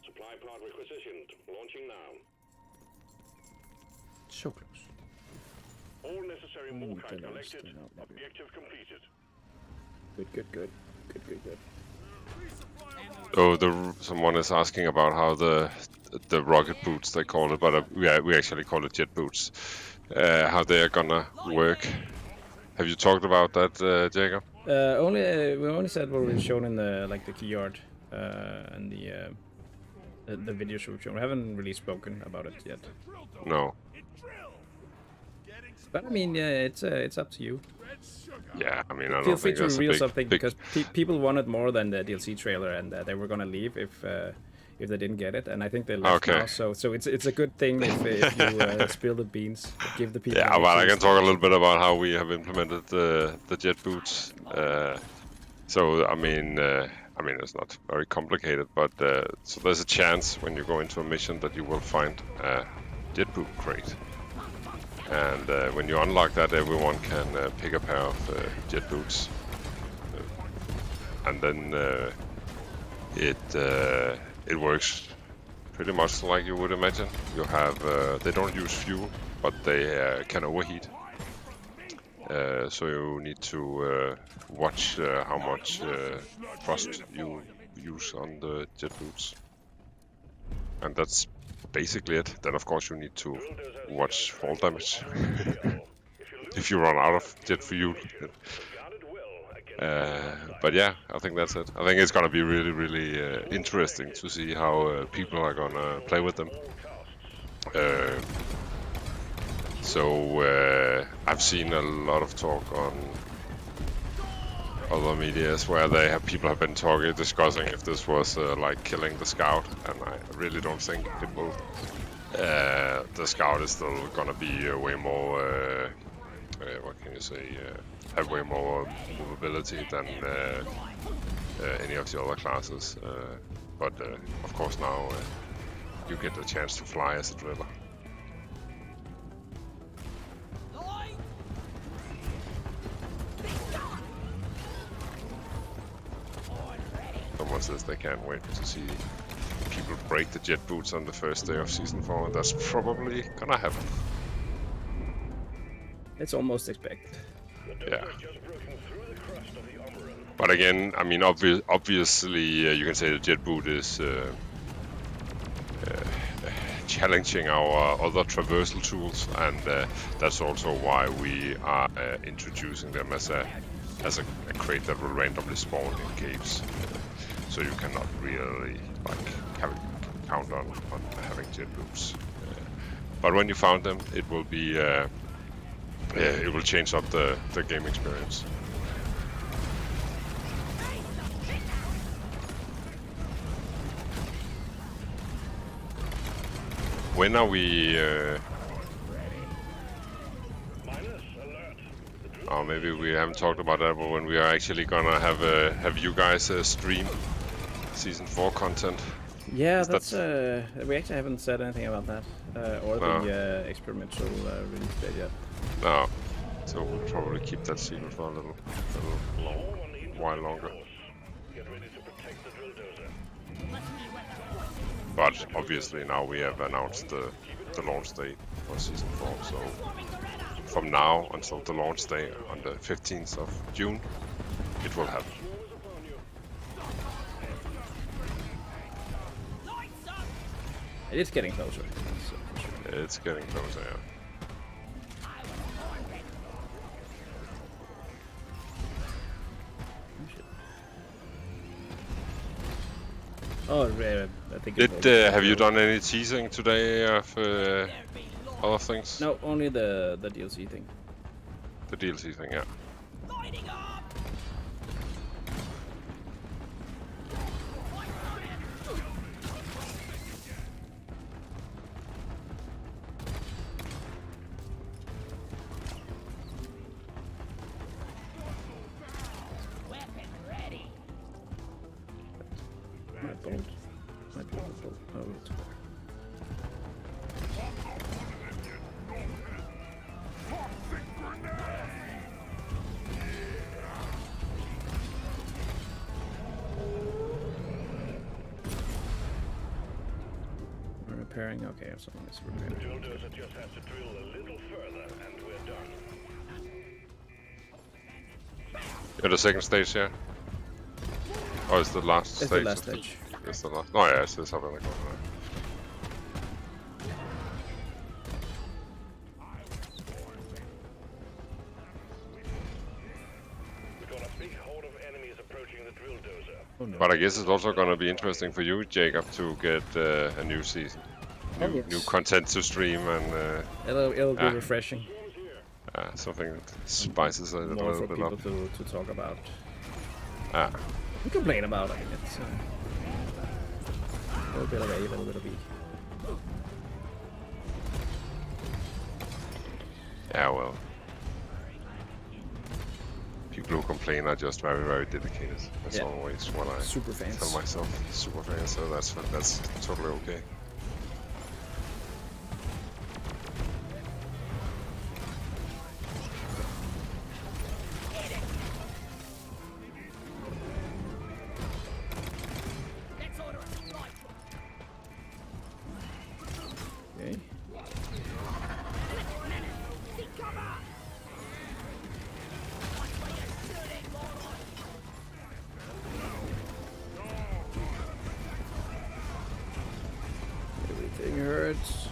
Supply pod requisitioned. Launching now. So close. All necessary Morkai collected. No, Objective completed. Good. Oh, someone is asking about how the rocket boots, they call it, but we actually call it jet boots. How they are gonna work. Have you talked about that, Jacob? We only said what we've shown in the key art and the videos we've shown. We haven't really spoken about it yet. No. But I mean, it's up to you. Yeah, I mean, I don't Feel free think to that's reveal a something big... because people wanted more than the DLC trailer, and they were gonna leave if they didn't get it. And I think they left now. So it's a good thing if you spill the beans, give the people. Yeah, but I can talk a little bit about how we have implemented the jet boots. So I mean, it's not very complicated, but so there's a chance when you go into a mission that you will find a jet boot crate. And when you unlock that, everyone can pick a pair of jet boots. And then it works pretty much like you would imagine. You have they don't use fuel, but they can overheat. So you need to watch how much thrust you use on the jet boots, and that's basically it. Then of course you need to watch fall damage if you run out of jet fuel. But yeah, I think that's it. I think it's gonna be really, really interesting to see how people are gonna play with them. So I've seen a lot of talk on other medias where people have been discussing if this was like killing the scout, and I really don't think it will. The scout is still gonna be way more. What can you say? Have way more movability than any of the other classes. But of course now you get the chance to fly as a driller. Someone says they can't wait to see people break the jet boots on the first day of Season 4. That's probably gonna happen. It's almost expected. Yeah. But again, I mean, obviously, you can say the jet boot is challenging our other traversal tools, and that's also why we are introducing them as a crate that will randomly spawn in caves. So you cannot really count on having jet boots. But when you found them, it will be it will change up the game experience. When are we? Oh, maybe we haven't talked about that. But when we are actually gonna have you guys stream Season 4 content? Yeah, that's we actually haven't said anything about that or the experimental release date yet. No, so we'll probably keep that secret for a little while longer. But obviously now we have announced the launch date for Season 4, so from now until the launch day on the 15th of June, it will happen. It's getting closer. It's getting closer, yeah. Oh, I think. Have you done any teasing today of other things? No, only the DLC thing. The DLC thing, yeah. Repairing. Okay, someone is repairing. Bulldozer just has to drill a little further, and we're done. You're the second stage, yeah? Oh, it's the last It's stage. the last stage. It's the last. Oh yeah, it's up in the corner. We've got a big horde of enemies approaching the drill dozer. Oh, no. But I guess it's also going to be interesting for you, Jacob, to get a new season, new content to stream, and It'll be refreshing. something that spices it a More little for bit people up. to talk about. Ah, We complain about. I mean, it's a little bit of A, a little bit of B. yeah, well. People who complain are just very, very dedicated. That's Yeah. always what I Super fans. tell myself. Super fans, so that's totally okay. Okay. Everything hurts.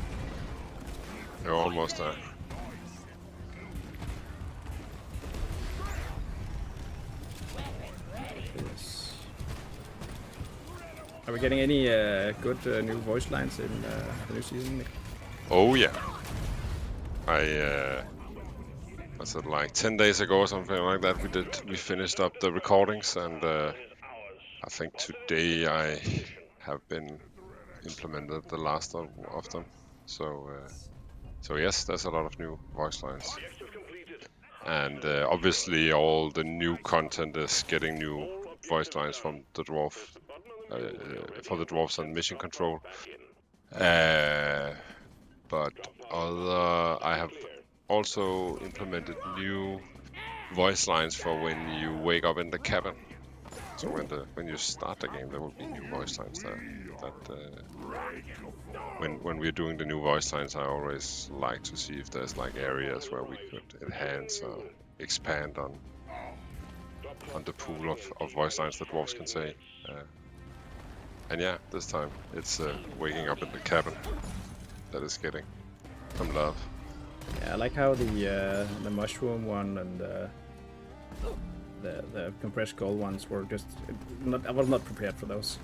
You're almost there. Yes. Are we getting any good new voice lines in the new season, Nick? Oh yeah. Was it like 10 days ago or something like that? We finished up the recordings, and I think today I have been implemented the last of them. So yes, there's a lot of new voice lines, and obviously all the new content is getting new voice lines from the dwarf for the dwarves and mission control. But I have also implemented new voice lines for when you wake up in the cabin. So when you start the game, there will be new voice lines there. When we're doing the new voice lines, I always like to see if there's like areas where we could enhance or expand on the pool of voice lines that dwarves can say. And yeah, this time it's waking up in the cabin that is getting some love. Yeah, I like how the mushroom one and the compressed gold ones were just not. I was not prepared for those.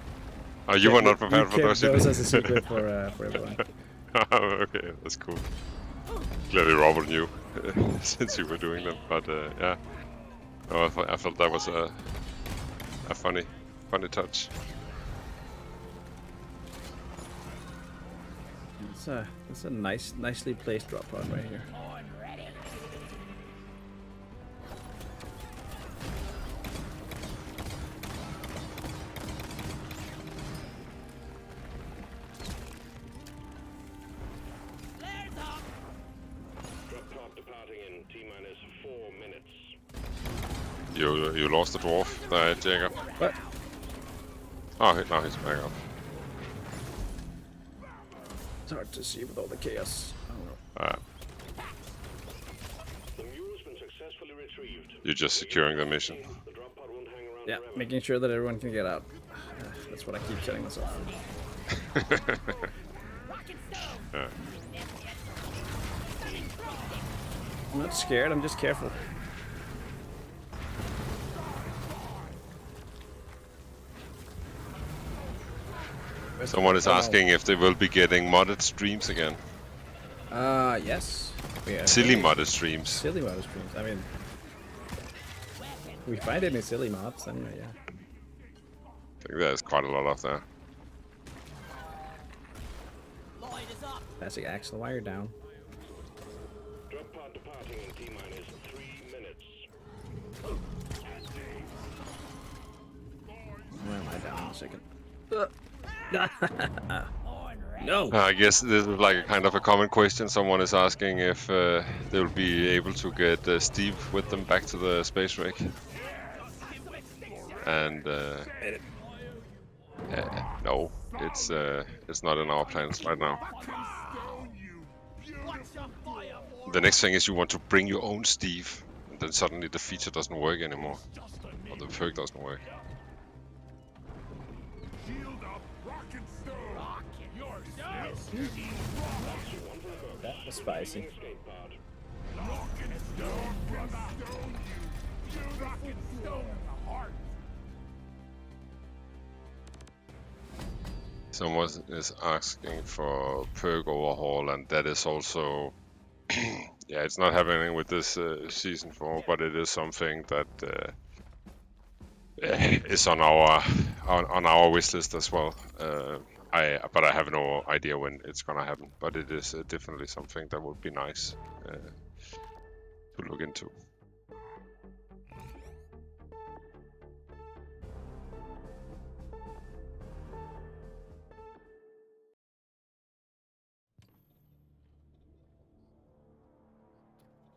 Oh, you were not prepared for kept those. those as a secret for everyone. Okay, that's cool. Clearly, Robert knew since you were doing them, but yeah. Oh, I felt that was a funny touch. It's a nicely placed drop pod right here. Drop pod departing in T-minus 4 minutes. You lost the dwarf there, Jacob. What? Oh, now he's back up. It's hard to see with all the chaos. I don't know. The mule's been successfully retrieved. You're just securing the mission. The drop pod won't hang around Yeah, forever. making sure that everyone can get out. That's what I keep telling myself. Yeah. I'm not scared. I'm just careful. Someone is asking if they will be getting modded streams again. Yes. Yeah. Silly modded streams. Silly mod streams. I mean, we find any silly mods anyway. Yeah. I think there's quite a lot of there. Classic Axel, why you're down? Drop pod departing in T-minus 3 minutes. Where am I down in a second? No. I guess this is like a kind of a common question. Someone is asking if they'll be able to get Steve with them back to the space rig. And no, it's not in our plans right now. The next thing is you want to bring your own Steve, and then suddenly the feature doesn't work anymore, or the perk doesn't work. Shield up, rock and stone. That was spicy. Escape pod. Rock and stone, brother. Rock and stone in the heart. Someone is asking for perk overhaul, and that is also yeah, it's not happening with this season 4, but it is something that is on our wish list as well. But I have no idea when it's gonna happen. But it is definitely something that would be nice to look into.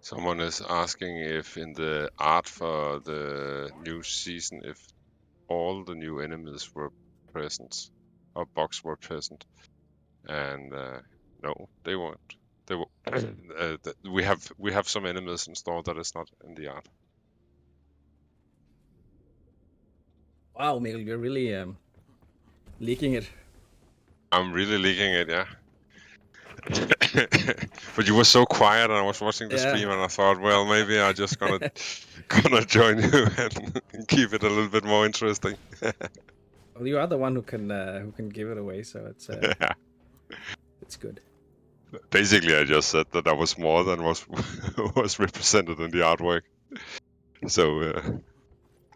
Someone is asking if in the art for the new season, if all the new enemies were present, or bugs were present. And No, they won't. They will. We have some enemies in store that is not in the art. Wow, Mikkel, you're really leaking it. I'm really leaking it, yeah. But you were so quiet, and I was watching the Yeah. stream, and I thought, well, maybe I just gonna join you and keep it a little bit more interesting. Well, you are the one who can give it away, so it's Yeah. it's good. Basically, I just said that was more than was represented in the artwork. So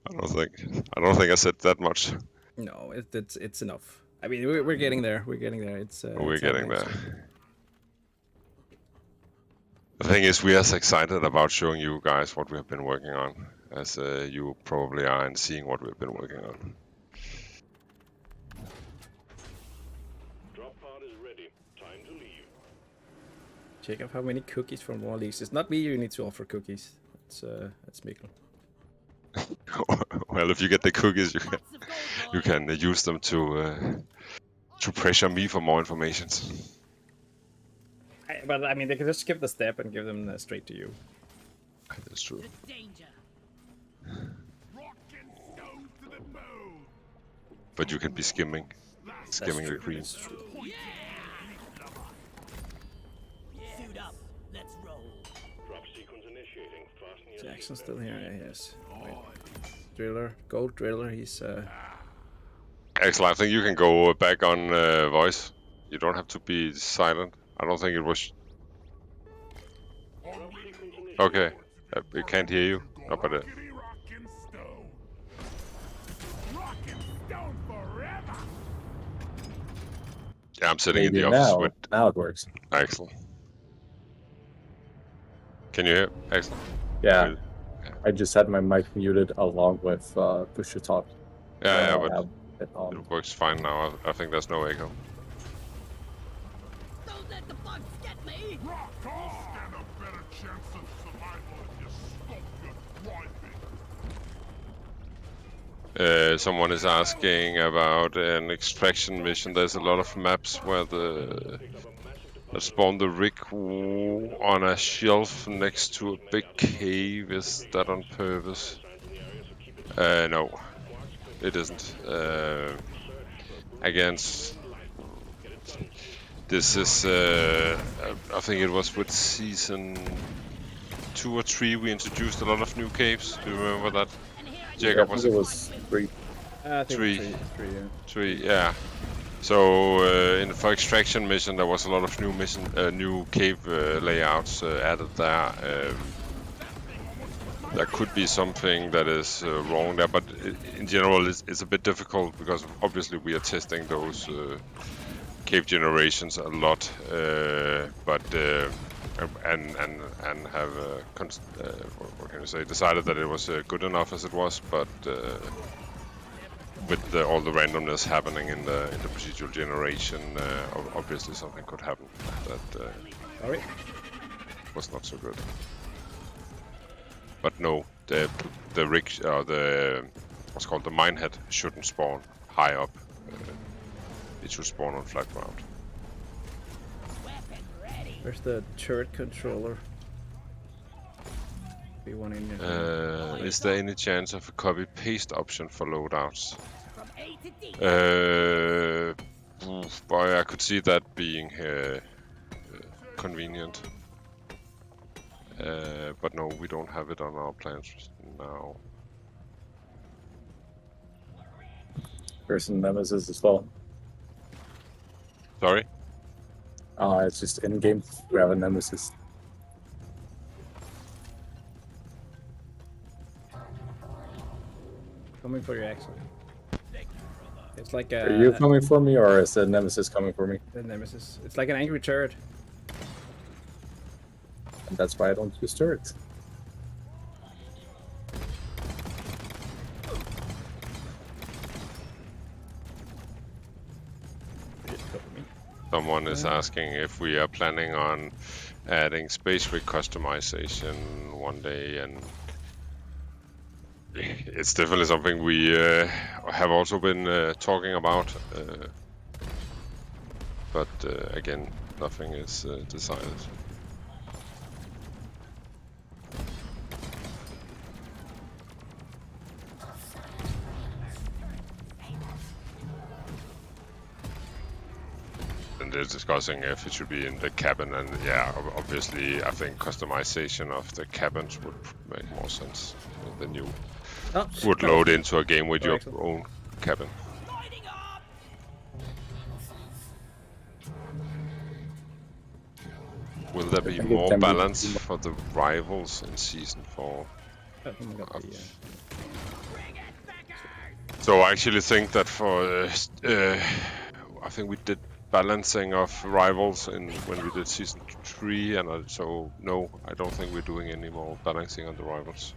I don't think I said that much. No, it's enough. I mean, we're getting there. We're getting there. We're it's getting happening, there. so- The thing is, we are as excited about showing you guys what we have been working on as you probably are in seeing what we've been working on. Drop pod is ready. Time to leave. Check out how many cookies from War Leagues. It's not me you need to offer cookies. It's Mikkel. Well, if you get the cookies, Lots of gold, you boy. can use them to pressure me for more information. But I mean, they can just skip the step and give them straight to you. That's true. The danger. Rock and stone to the bone. But you can be skimming the true. cream. That's true. Suit up. Let's roll. Drop sequence initiating. Fasten your Jackson's seatbelt. still here. Yes. Wait. Driller, gold driller. He's Axel, I think you can go back on voice. You don't have to be silent. I don't think it was. Drop sequence initiating. Okay, we can't hear you. No, but Rockety rock and stone. Rock and stone forever. yeah, I'm sitting Maybe in the office now, with now it works. Axel. Can you hear Axel? Yeah, I just had my mic muted along with push to talk. Yeah, I but have it on. it works fine now. I think there's no echo. Don't let the bugs get me. Rock on. Stand a better chance of survival if you stop your grinding. Someone is asking about an extraction mission. There's a lot of maps where that spawn the rig on a shelf next to a big cave. Is that on purpose? No, it isn't. Again, this is. I think it was with season 2 or 3 we introduced a lot of new caves. Do you remember that? And here I Yeah, I Jacob, think was it it was 3. I think Three. three, yeah. 3? Yeah. So for extraction mission, there was a lot of new cave layouts added there. There could be something that is wrong there, but in general, it's a bit difficult because obviously we are testing those cave generations a lot, and have what can you say, decided that it was good enough as it was, but. With all the randomness happening in the procedural generation, obviously something could happen that Sorry. was not so good. But no, the rig, the what's called the minehead shouldn't spawn high up. It should spawn on flat ground. weapon ready. Where's the turret controller? Be one in here. Is there any chance of a copy paste option for loadouts? From A to D. Boy, I could see that being convenient. But no, we don't have it on our plans now. There's some Nemesis as well. Sorry? It's just in game. We have a Nemesis. Coming for you, Axel. It's like Are you coming for me, or is the Nemesis coming for me? the Nemesis. It's like an angry turret. And that's why I don't use turrets. Someone is asking if we are planning on adding space rig customization one day, and it's definitely something we have also been talking about. But again, nothing is decided. And they're discussing if it should be in the cabin, and yeah, obviously I think customization of the cabins would make more sense than you Oh, would no. load into a game with Sorry, your Axel. own cabin. Lighting up! Will there be think it more can be- balance for the rivals in season 4? Oh my god, the, So I actually think that for I think we did balancing of rivals when we did season 3, and so no, I don't think we're doing any more balancing on the rivals.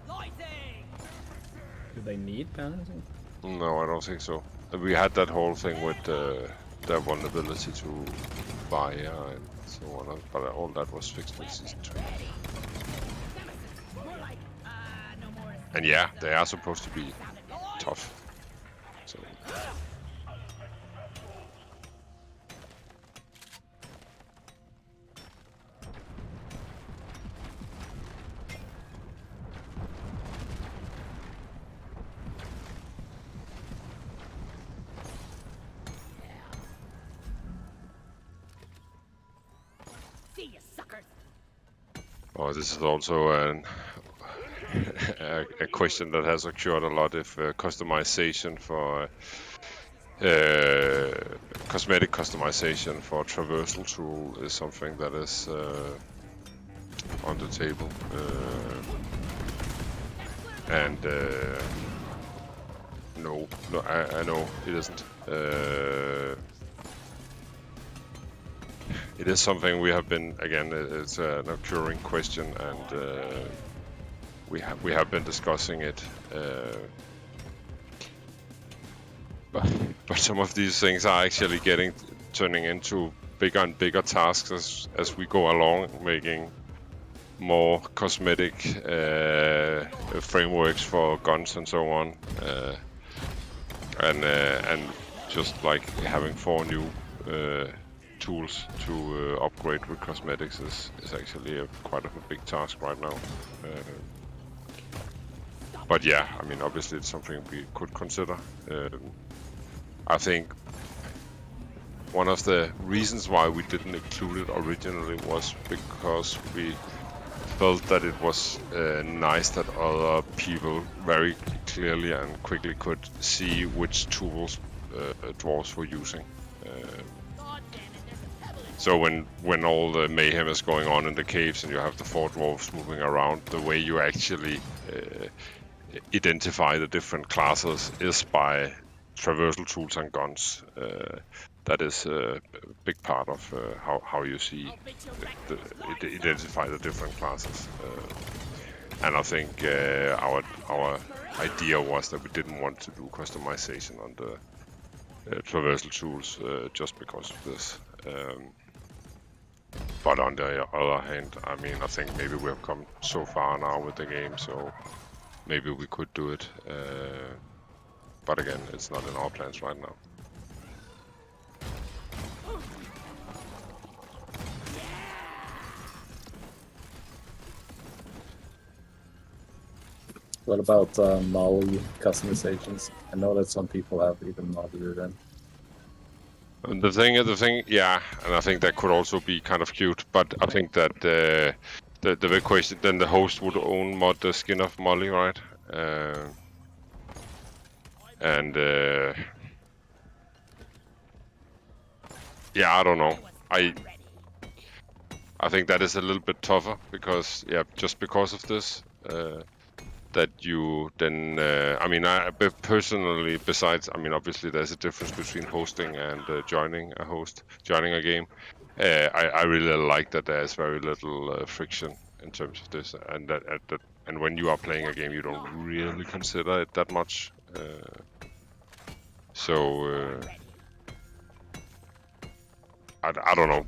Lighting! do they need balancing? No, I don't think so. We had that whole thing with their vulnerability to fire and so on, but all that was fixed in season 3. More like, no more. And yeah, they are supposed to be tough. So See you, suckers! oh, this is also a question that has occurred a lot. If customization for cosmetic customization for traversal tool is something that is on the table, and no, I know it isn't. It is something we have been, again, it's an occurring question, and we have been discussing it. But some of these things are actually turning into bigger and bigger tasks as we go along, making more cosmetic frameworks for guns and so on, and just like having 4 new tools to upgrade with cosmetics is actually quite a big task right now. But yeah, I mean, obviously it's something we could consider. I think one of the reasons why we didn't include it originally was because we felt that it was nice that other people very clearly and quickly could see which tools dwarves were using. So when all the mayhem is going on in the caves and you have the 4 dwarves moving around, the way you actually identify the different classes is by traversal tools and guns. That is a big part of how you see identify the different classes. And I think our idea was that we didn't want to do customization on the traversal tools just because of this. But on the other hand, I mean, I think maybe we have come so far now with the game, so maybe we could do it. But again, it's not in our plans right now. What about Molly customizations? I know that some people have even modded it in. And the thing, yeah, and I think that could also be kind of cute. But I think that the big question, then the host would mod the skin of Molly, right? And yeah, I don't know. I think that is a little bit tougher because, yeah, just because of this, that you then, I mean, personally, besides, I mean, obviously there's a difference between hosting and joining a game. I really like that there's very little friction in terms of this, and and when you are playing a game, you don't really consider it that much. So I don't know.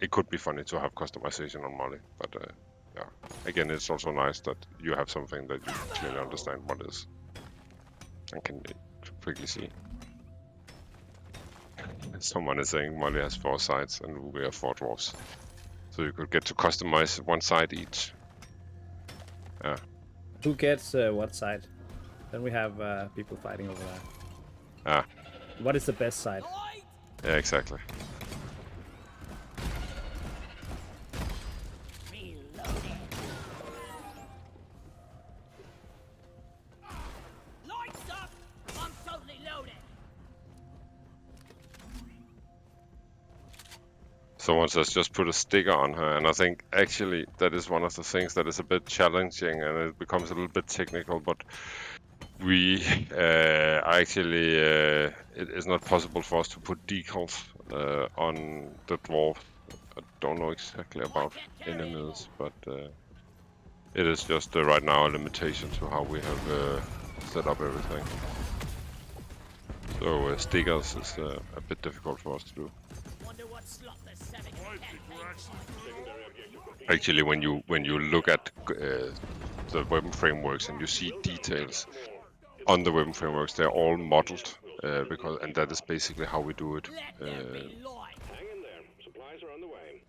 It could be funny to have customization on Molly, but yeah. Again, it's also nice that you have something that you clearly understand what is and can quickly see. Someone is saying Molly has 4 sides and we have 4 dwarves. So you could get to customize 1 side each. Yeah. Who gets what side? Then we have people fighting over that. Ah, What is the best side? Light! yeah, exactly. Reloaded. Lights up! I'm totally loaded. Someone says just put a sticker on her, and I think actually that is one of the things that is a bit challenging, and it becomes a little bit technical, but we actually it is not possible for us to put decals on the dwarf. I don't know exactly about enemies, but it is just right now a limitation to how we have set up everything. So stickers is a bit difficult for us to do. Wonder what slot the 7 Actually, when you look at the weapon frameworks and you see details on the weapon frameworks, they're all modeled and that is basically how we do it. Let there be light. Hang in there. Supplies are on the way.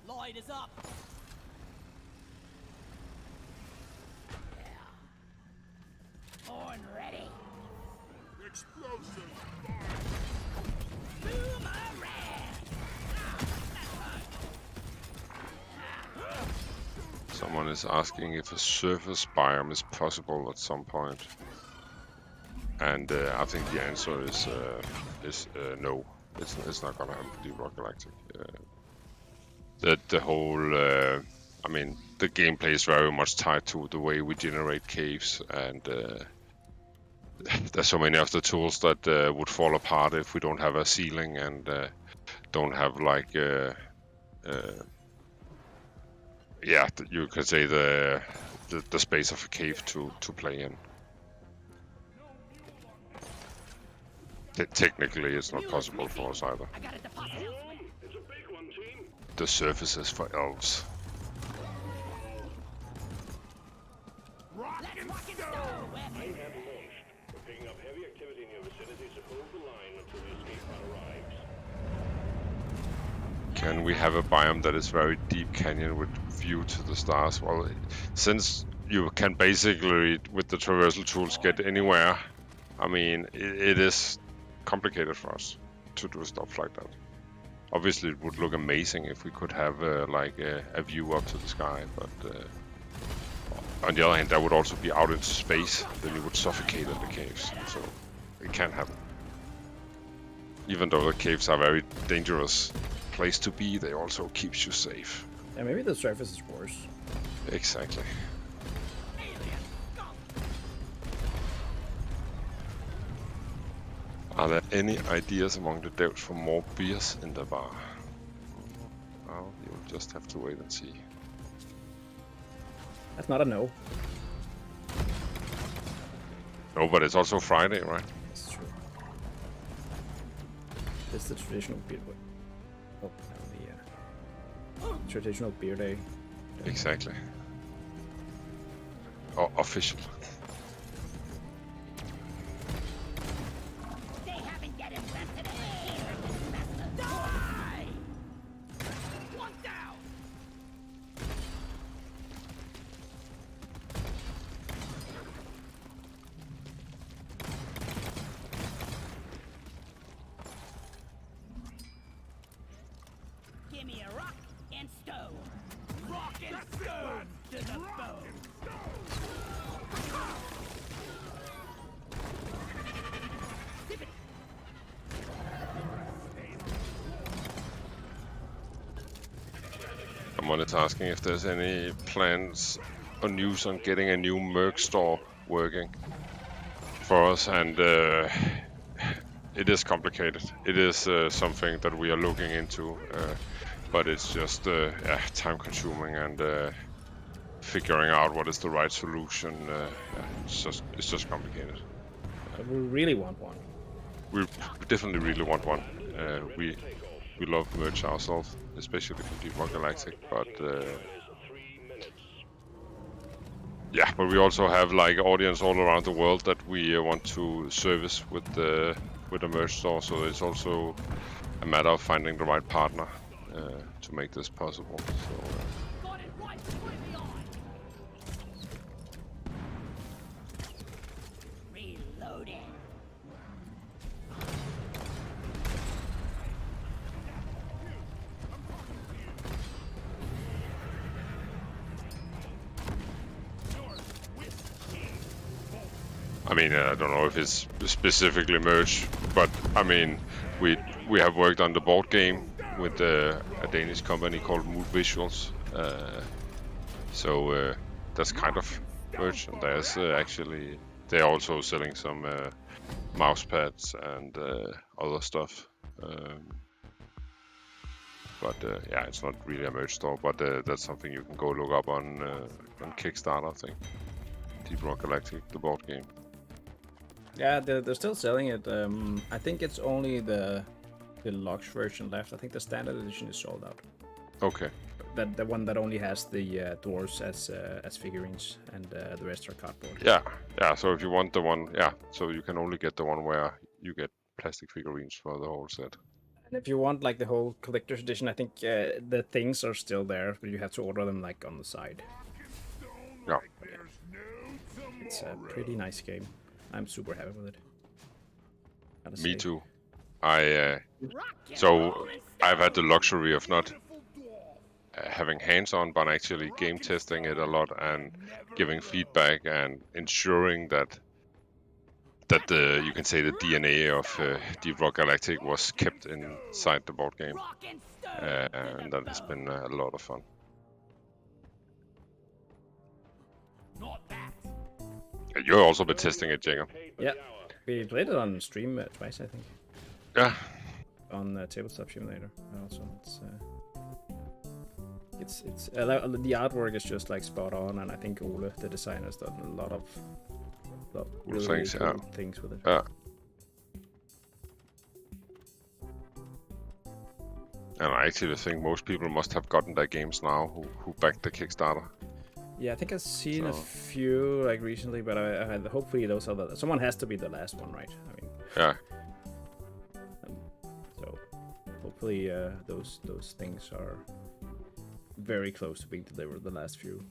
Light is up. Born ready. Explosive! Boomerang! Someone is asking if a surface biome is possible at some point, and I think the answer is no. It's not gonna happen for ROCK GALACTIC. The whole, I mean, the gameplay is very much tied to the way we generate caves, and there's so many of the tools that would fall apart if we don't have a ceiling and don't have like yeah, you could say the space of a cave to play in. Technically, it's not possible for us either. I got a deposit. It's a big one, team. The surface is for elves. Rock Let's and rock and stone! stone. Mine have launched. We're picking up heavy activity in your vicinity, so hold the line until the escape pod arrives. Can we have a biome that is very deep canyon with view to the stars? Well, since you can basically, with the traversal tools, get anywhere, I mean, it is complicated for us to do stuff like that. Obviously, it would look amazing if we could have like a view up to the sky, but on the other hand, that would also be out into space. Then you would suffocate in the caves, so it can't happen. Even though the caves are very dangerous place to be, they also keeps you safe. Yeah, maybe the surface is worse. Exactly. Are there any ideas among the devs for more beers in the bar? Well, you'll just have to wait and see. That's not a no. No, but it's also Friday, right? That's true. It's the traditional beer. Oh, no, the traditional beer day. Exactly. Or official. They haven't yet invested in the Die! One down! Give me a rock and stone. Rock and stone to the bone. Someone is asking if there's any plans or news on getting a new merc store working for us, and it is complicated. It is something that we are looking into, but it's just yeah, time consuming and figuring out what is the right solution. It's just complicated. But we really want one. We definitely really want one. We love merch ourselves, especially from ROCK GALACTIC, but Yeah, but we also have like audience all around the world that we want to service with the merch store. So it's also a matter of finding the right partner to make this possible. So. Got it right between the eyes. Reloading. I mean, I don't know if it's specifically merch, but I mean, we have worked on the board game with a Danish company called Mood Visuals, so that's kind of merch. And there's actually they're also selling some mouse pads and other stuff. But yeah, it's not really a merch store, but that's something you can go look up on Kickstarter, I think. Deep Rock Galactic, the board game. Yeah, they're still selling it. I think it's only the deluxe version left. I think the standard edition is sold out. Okay. The one that only has the dwarves as figurines, and the rest are cardboard. Yeah. So if you want the one, so you can only get the one where you get plastic figurines for the whole set. And if you want like the whole collector's edition, I think the things are still there, but you have to order them like on the side. Yeah. It's a pretty nice game. I'm super happy with it. Gotta Me say. too. So I've had the luxury of not having hands-on, but actually game testing it a lot and giving feedback and ensuring that the, you can say, the DNA of Deep Rock Galactic was kept inside the board game, and that has been a lot of fun. You've also been testing it, Jacob. Yeah, we played it on stream twice, I think. Yeah. On Tabletop Simulator. Also, it's the artwork is just like spot on, and I think Ole, the designer, has done a lot of really cool things with it. Yeah. And I actually think most people must have gotten their games now who backed the Kickstarter. Yeah, I think I've seen a few like recently, but I hopefully those are someone has to be the last one, right? I mean. Yeah. So hopefully those things are very close to being delivered. The last few.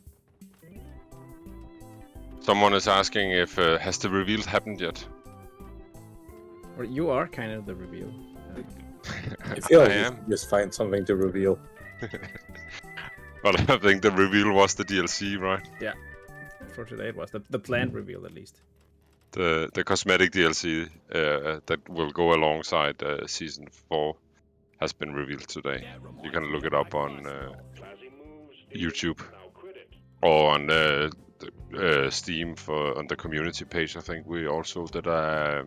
Someone is asking if has the reveal happened yet? Well, you are kind of the reveal. I feel like I you am. should just find something to reveal. But I think the reveal was the DLC, right? Yeah. For today it was the planned reveal at least. The cosmetic DLC that will go alongside season 4 has been revealed today. You can look it up on YouTube or on Steam on the community page. I think we also did a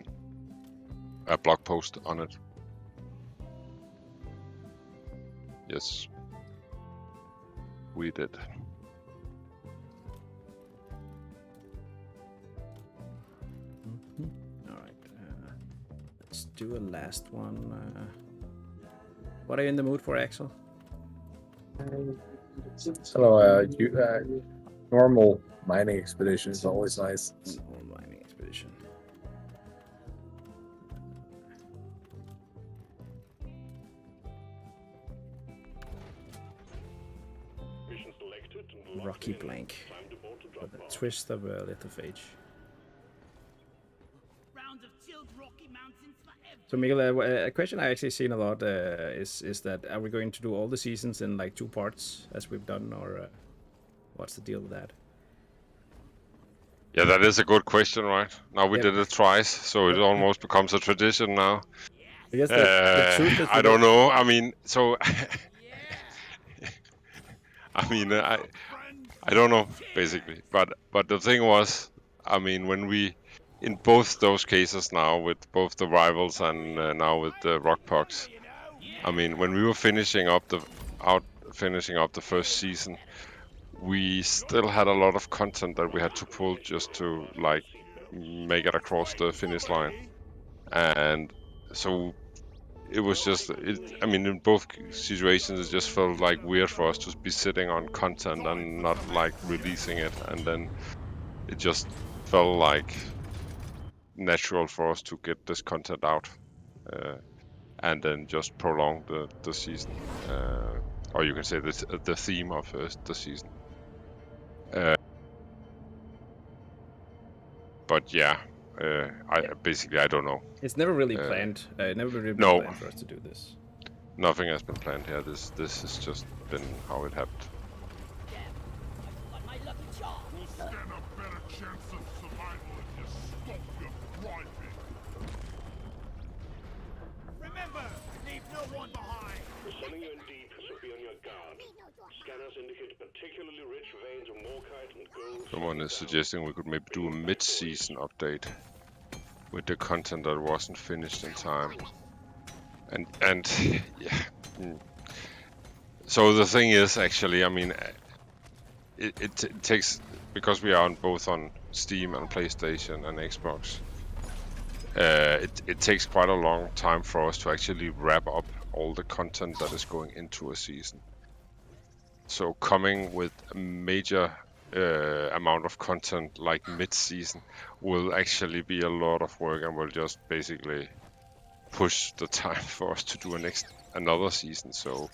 blog post on it. Yes, we did. All right, let's do a last one. What are you in the mood for, Axel? So, normal mining expedition is always nice. Normal mining expedition. Rocky blank with a twist of a lithophage. Rounds of chilled Rocky Mountains forever. So Miguel, a question I actually seen a lot is that are we going to do all the seasons in like 2 parts as we've done, or what's the deal with that? Yeah, that is a good question, right? Now we did it twice, so it almost becomes a tradition now. I guess the truth is I don't know. I mean, so I mean, I don't know basically, but the thing was, I mean, when we in both those cases now with both the rivals and now with the rock pucks, I mean, when we were finishing up the first season, we still had a lot of content that we had to pull just to like make it across the finish line, and so it was just I mean, in both situations it just felt like weird for us to be sitting on content and not like releasing it, and then it just felt like natural for us to get this content out, and then just prolong the season, or you can say the theme of the season. But yeah, I don't know. It's never really planned. Never really been No. planned for us to do this. Nothing has been planned here. This has just been how it happened. On my lucky charm. We'll stand a better chance of survival if you stop your griping. Remember, leave no one behind. We're sending you in deep, so be on your guard. Scanners indicate particularly rich veins of morkite and gold. Someone is suggesting we could maybe do a mid-season update with the content that wasn't finished in time. And yeah. So the thing is, actually, I mean, it takes, because we are both on Steam and PlayStation and Xbox. It takes quite a long time for us to actually wrap up all the content that is going into a season. So coming with a major amount of content like mid-season will actually be a lot of work, and will just basically push the time for us to do another season. So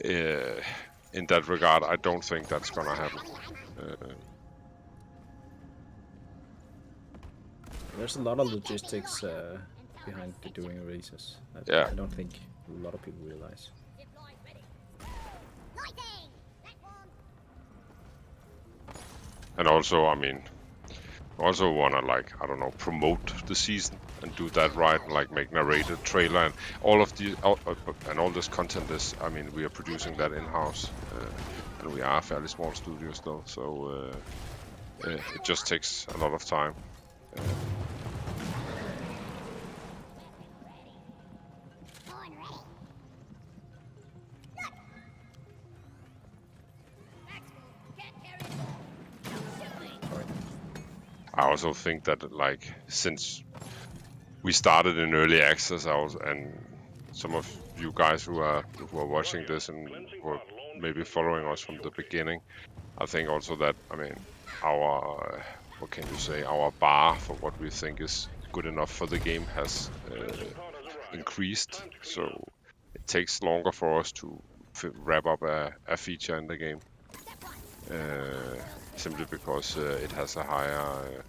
in that regard, I don't think that's gonna happen. There's a lot of logistics behind doing releases. Yeah. I don't think a lot of people realize. And also, I mean, also wanna, like, I don't know, promote the season and do that right, like make narrated trailer and all of the and all this content is, I mean, we are producing that in-house, and we are a fairly small studio still, so it just takes a lot of time. I also think that, like, since we started in early access, and some of you guys who are watching this and were maybe following us from the beginning, I think also that, I mean, our what can you say, our bar for what we think is good enough for the game has increased. So it takes longer for us to wrap up a feature in the game. Simply because it has a higher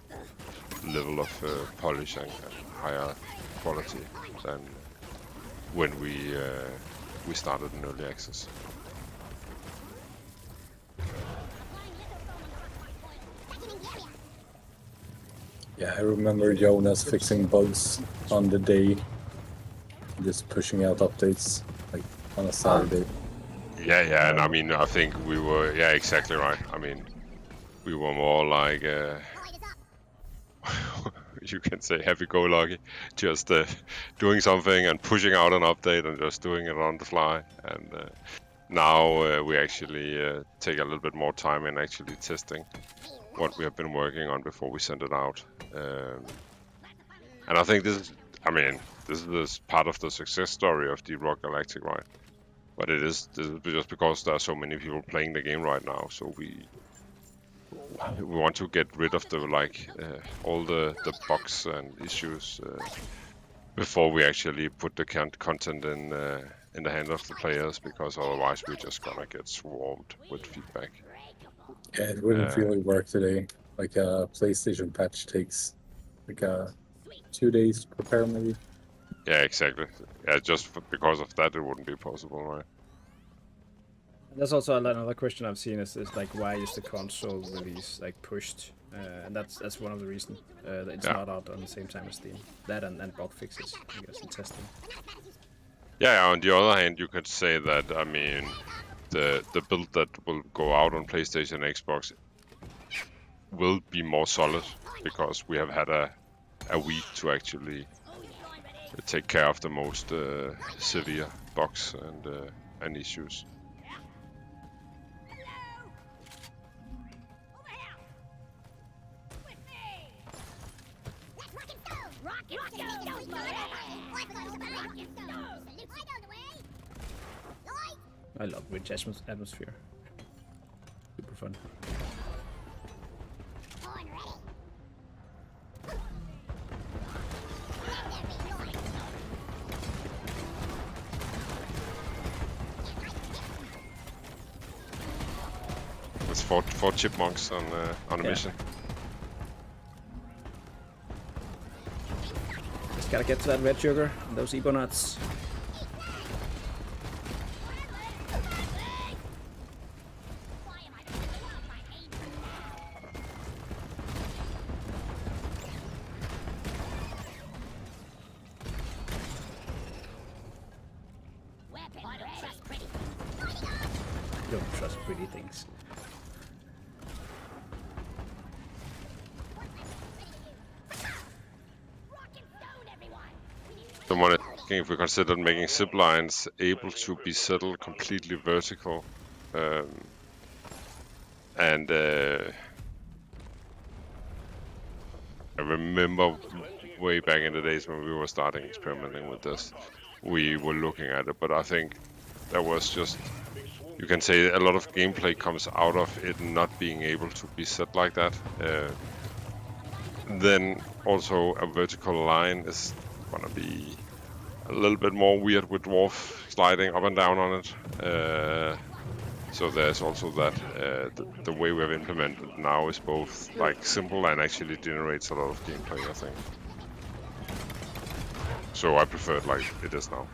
level of polish and higher quality than when we started in early access. Yeah, I remember Jonas fixing bugs on the day, just pushing out updates like on a Saturday. Yeah, and I mean, I think we were, yeah, exactly right. I mean, we were more like, you can say happy-go-lucky, just doing something and pushing out an update and just doing it on the fly. And now we actually take a little bit more time in actually testing what we have been working on before we send it out. And I think this is part of the success story of the ROCK GALACTIC, right? But this is just because there are so many people playing the game right now, so we want to get rid of all the bugs and issues before we actually put the content in the hand of the players, because otherwise we're just gonna get swarmed with feedback. Yeah, it wouldn't really work today. Like a PlayStation patch takes like 2 days to prepare, maybe. Yeah, exactly. Yeah, just because of that, it wouldn't be possible, right? There's also another question I've seen is like, why is the console release like pushed? And that's one of the reasons that it's not out on the same time as Steam. That and bug fixes, I guess, and testing. Yeah, on the other hand, you could say that, I mean, the build that will go out on PlayStation and Xbox will be more solid, because we have had a week to actually take care of the most severe bugs and issues. I love rich atmosphere. Super fun. four chipmunks on a Yeah. mission. Just gotta get to that red sugar and those Ebo nuts. Don't trust pretty things. Someone is asking if we considered making zip lines able to be settled completely vertical. And I remember way back in the days when we were starting experimenting with this, we were looking at it, but I think that was just, you can say a lot of gameplay comes out of it not being able to be set like that. Then also a vertical line is gonna be a little bit more weird with Dwarf sliding up and down on it. So there's also that the way we have implemented now is both like simple and actually generates a lot of gameplay, I think. So I prefer it like it is now.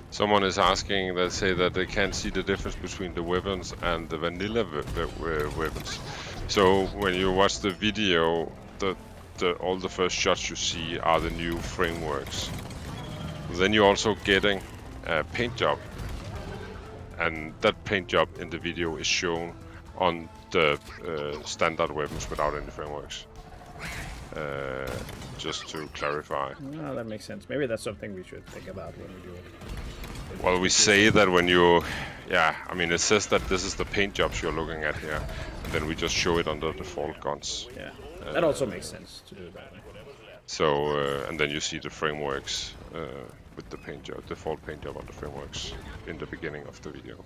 Someone is asking, they say that they can't see the difference between the weapons and the vanilla weapons. So when you watch the video, all the first shots you see are the new frameworks. Then you're also getting a paint job, and that paint job in the video is shown on the standard weapons without any frameworks. Just to clarify. Oh, that makes sense. Maybe that's something we should think about when we do it. Well, we say that when you, yeah, I mean, it says that this is the paint jobs you're looking at here, and then we just show it on the default guns. Yeah, that also makes sense to do that. So, and then you see the frameworks with the paint job, default paint job on the frameworks in the beginning of the video.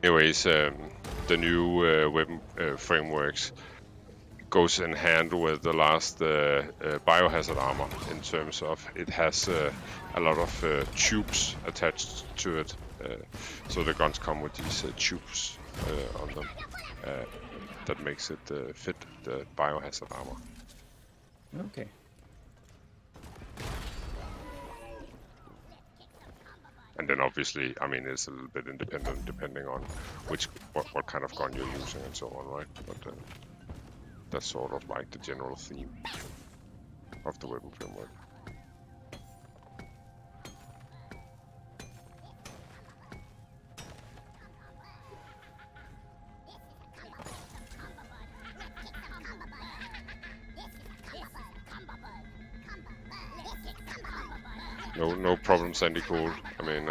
Anyways, the new weapon frameworks goes in hand with the last biohazard armor in terms of it has a lot of tubes attached to it. So the guns come with these tubes on them that makes it fit the biohazard armor. Okay. And then obviously, I mean, it's a little bit independent depending on what kind of gun you're using and so on, right? But that's sort of like the general theme of the weapon framework. No problem, Sandy Cool. I mean,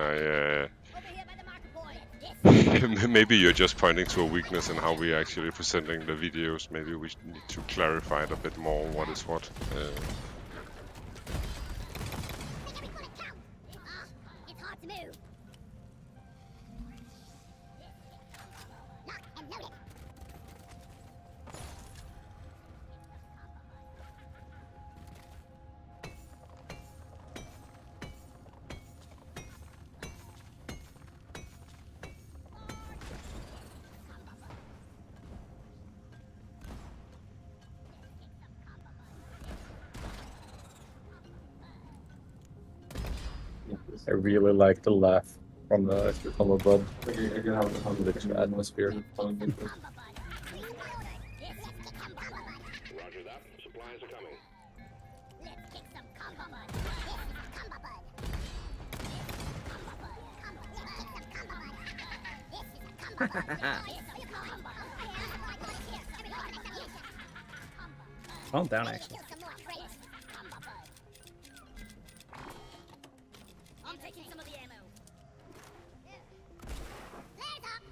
maybe you're just pointing to a weakness in how we're actually presenting the videos. Maybe we need to clarify it a bit more, what is what. It's hard to move. Lock and load it. I really like the laugh from the above. Rich atmosphere. Roger that. Supplies are coming. Let's kick some combo bud. Calm down, Axel. I'm taking some of the ammo. Flares up.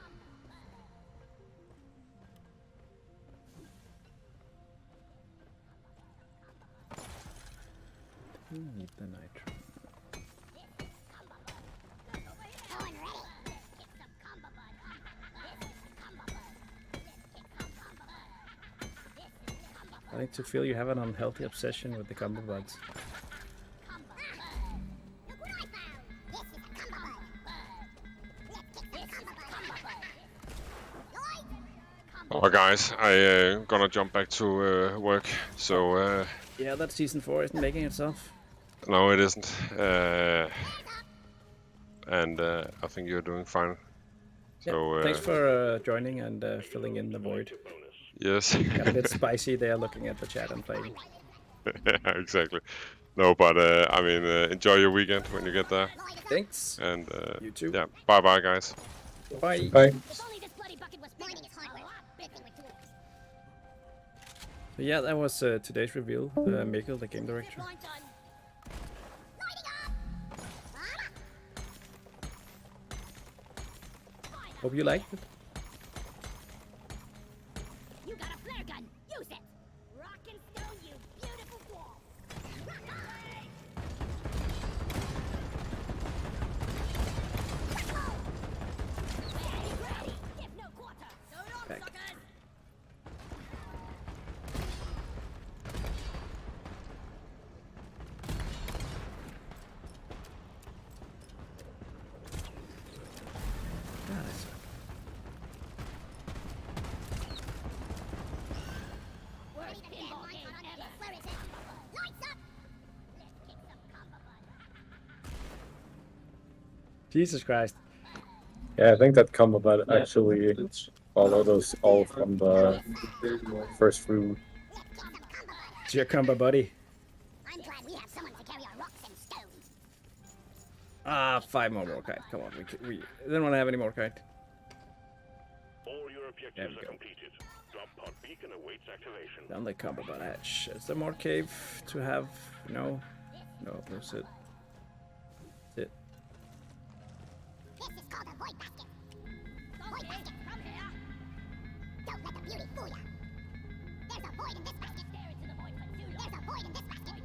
Need the nitro. I think to feel you have an unhealthy obsession with the combo buds. Oh, guys, I gonna jump back to work. So Yeah, that season 4 isn't making itself. no, it isn't. And I think you're doing fine. So Thanks for joining and filling in the void. yes, Got a bit spicy there looking at the chat and playing. exactly. No, but I mean, enjoy your weekend when you get there. Thanks. And You too. yeah, bye bye, guys. Bye. Bye. If only this bloody bucket was mining is hard work. Big thing with tools. So yeah, that was today's reveal. Mikkel, the game director. Line done. Hope you liked it. You got a flare gun. Use it. Rock and stone, you beautiful wall. Ready. Give no quarter. So long, Back. suckers. Ah, that's Worst pinball game ever. Where is it? Lights up. Let's kick some combo butt. Jesus Christ. Yeah, I think that combo bot actually followed those all from the first few. It's your combo buddy. I'm glad we have someone to carry our rocks and stones. Ah, 5 more kite. Come on, we didn't want to have any more kite. All your There objectives we are go. completed. Drop pod beacon awaits activation. Down the combo bot hatch. Is there more cave to have? No. No, that's it. That's it. This is called a void basket. Void basket, from here. Don't let the beauty fool ya. There's a void in this basket. Stare into the void for too long. There's a void in this basket.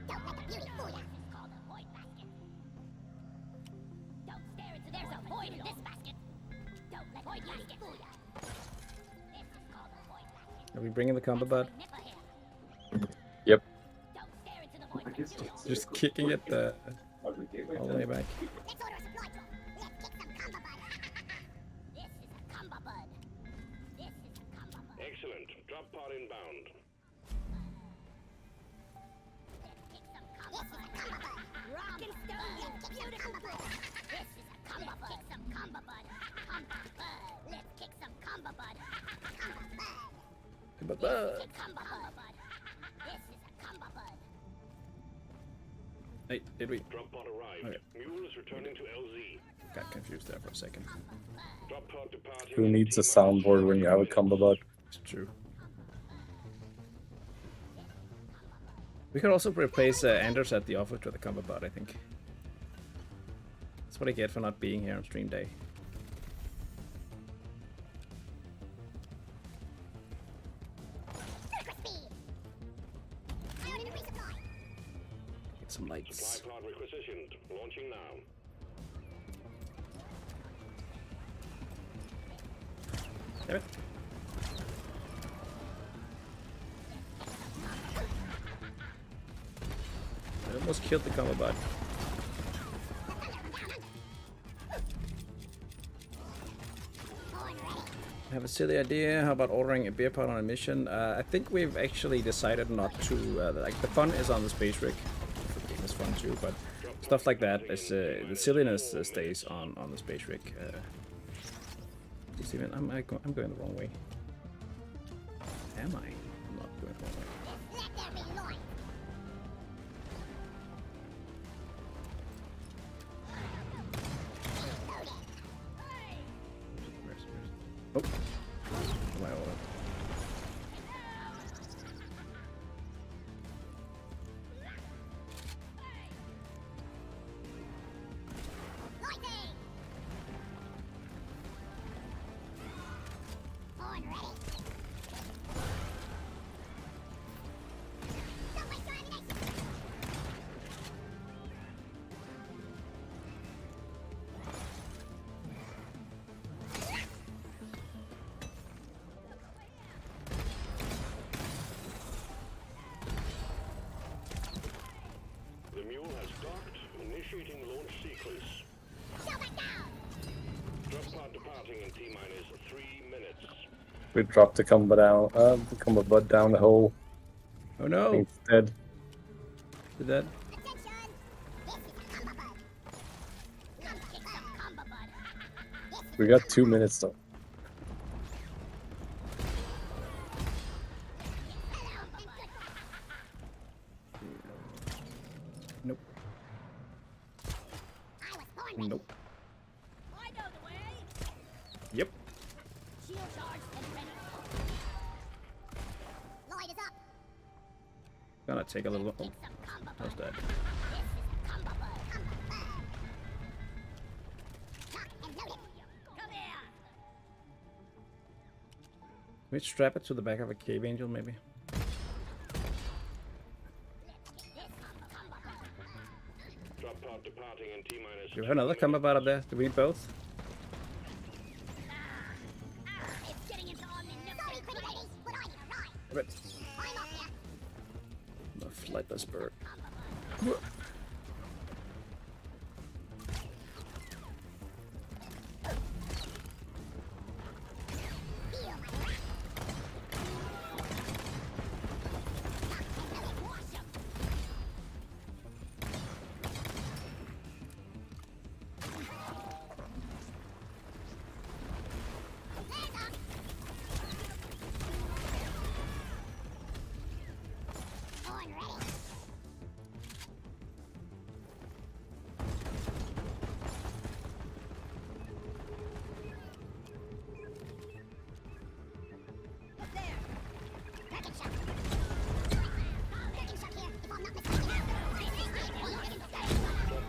Don't let the beauty fool ya. This is called a void basket. Don't stare into there's a void in this basket. Don't let void basket fool ya. This is called a void basket. Are we bringing the combo bot? Nipper here. Yep. Don't stare into the void for too long. Just kicking it all the way back. Let's order a supply drop. Let's kick some combo bud. This is a combo bud. This is a combo bud. Excellent. Drop pod inbound. Let's kick some combo bud. Rock and stone, you beautiful bud. This is a combo bud. Kick some combo bud. Combo bud. Let's kick some combo bud. Combo bud. Combo bot. Kick combo bud. This is a combo bud. Hey, did we? Drop pod arrived. Okay. Mule is returning to LZ. Got confused there for a second. Drop pod departing. Who in needs a T-minus soundboard when you have a combo bot? It's true. We could also replace Anders at the office with a combo bot, I think. That's what I get for not being here on stream day. Super speed. I ordered a resupply. Get some lights. Supply pod requisitioned. Launching now. Damn it. I almost killed the combo bot. I have a silly idea. How about ordering a beer pot on a mission? I think we've actually decided not to. Like the fun is on the space rig. The game is fun too, but stuff like that is the silliness stays on the space rig. Steven, I'm going the wrong way. Am I? I'm not going the wrong way. Let there be light. Oh. My order. Lightning. Horn ready. Don't waste your ammunition. We dropped the combat bud down the hole. Oh I no! think it's dead. Did that? We got 2 minutes though. Nope. Nope. Yep. Gonna take a little. Oh, how's that? Can we strap it to the back of a cave angel, maybe? Drop pod departing in T-minus. Do we have another combo bot up there? Do we need both? Right. The flightless bird. Drop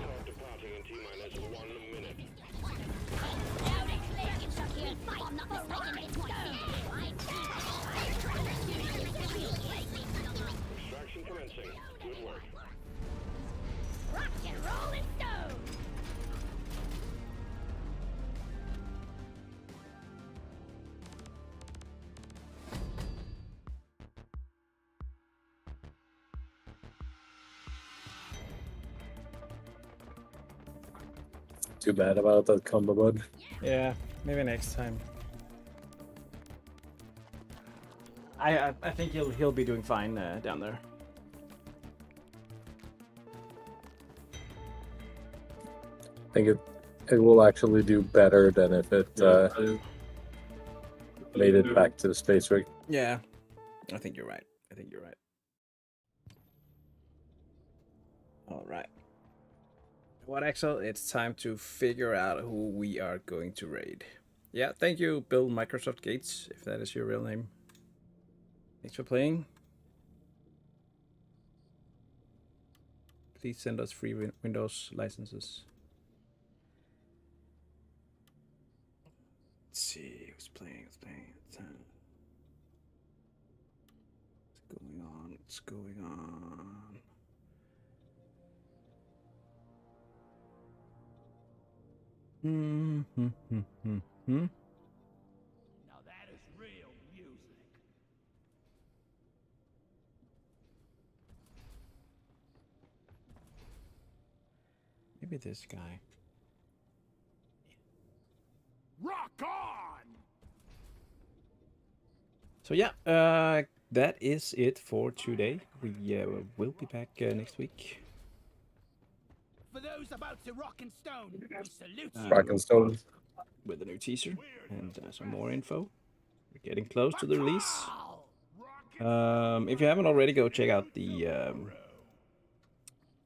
pod departing in T-minus 1 minute. Extraction commencing. Good work. Rock and roll and stone! Too bad about that combo bud. Yeah, maybe next time. I think he'll be doing fine down there. I think it will actually do better than if it made it back to the space rig. Yeah, I think you're right. I think you're right. All right. What, Axel? It's time to figure out who we are going to raid. Yeah, thank you, Bill Microsoft Gates, if that is your real name. Thanks for playing. Please send us free Windows licenses. Let's see who's playing. What's going on? What's going on? Now that is real music. Maybe this guy. Rock on! So yeah, that is it for today. We will be back next week. For those about to rock and stone, we salute you. Rock and stone. With a new teaser and some more info. We're getting close to the release. If you haven't already, go check out the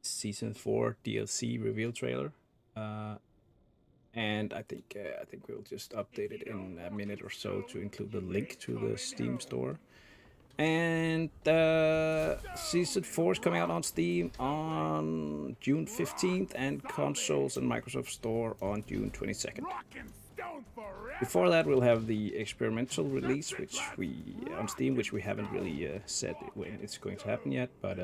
Season 4 DLC reveal trailer. And I think we'll just update it in a minute or so to include the link to the Steam store. And Season 4 is coming out on Steam on June 15th and consoles and Microsoft Store on June 22nd. Rock and stone forever. Before that, we'll have the experimental release, which on Steam, which we haven't really said when it's going to happen yet, but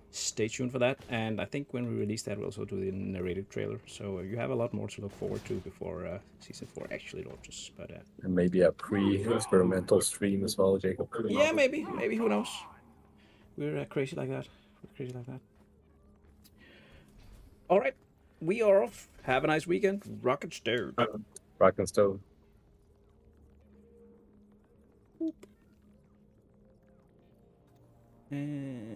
stay tuned for that. And I think when we release that, we'll also do the narrative trailer. So you have a lot more to look forward to before Season 4 actually launches. But And maybe a pre-experimental stream as well, Jacob. yeah, maybe, who knows? We're crazy like that. All right, we are off. Have a nice weekend. Rock and stone. Rock and stone. And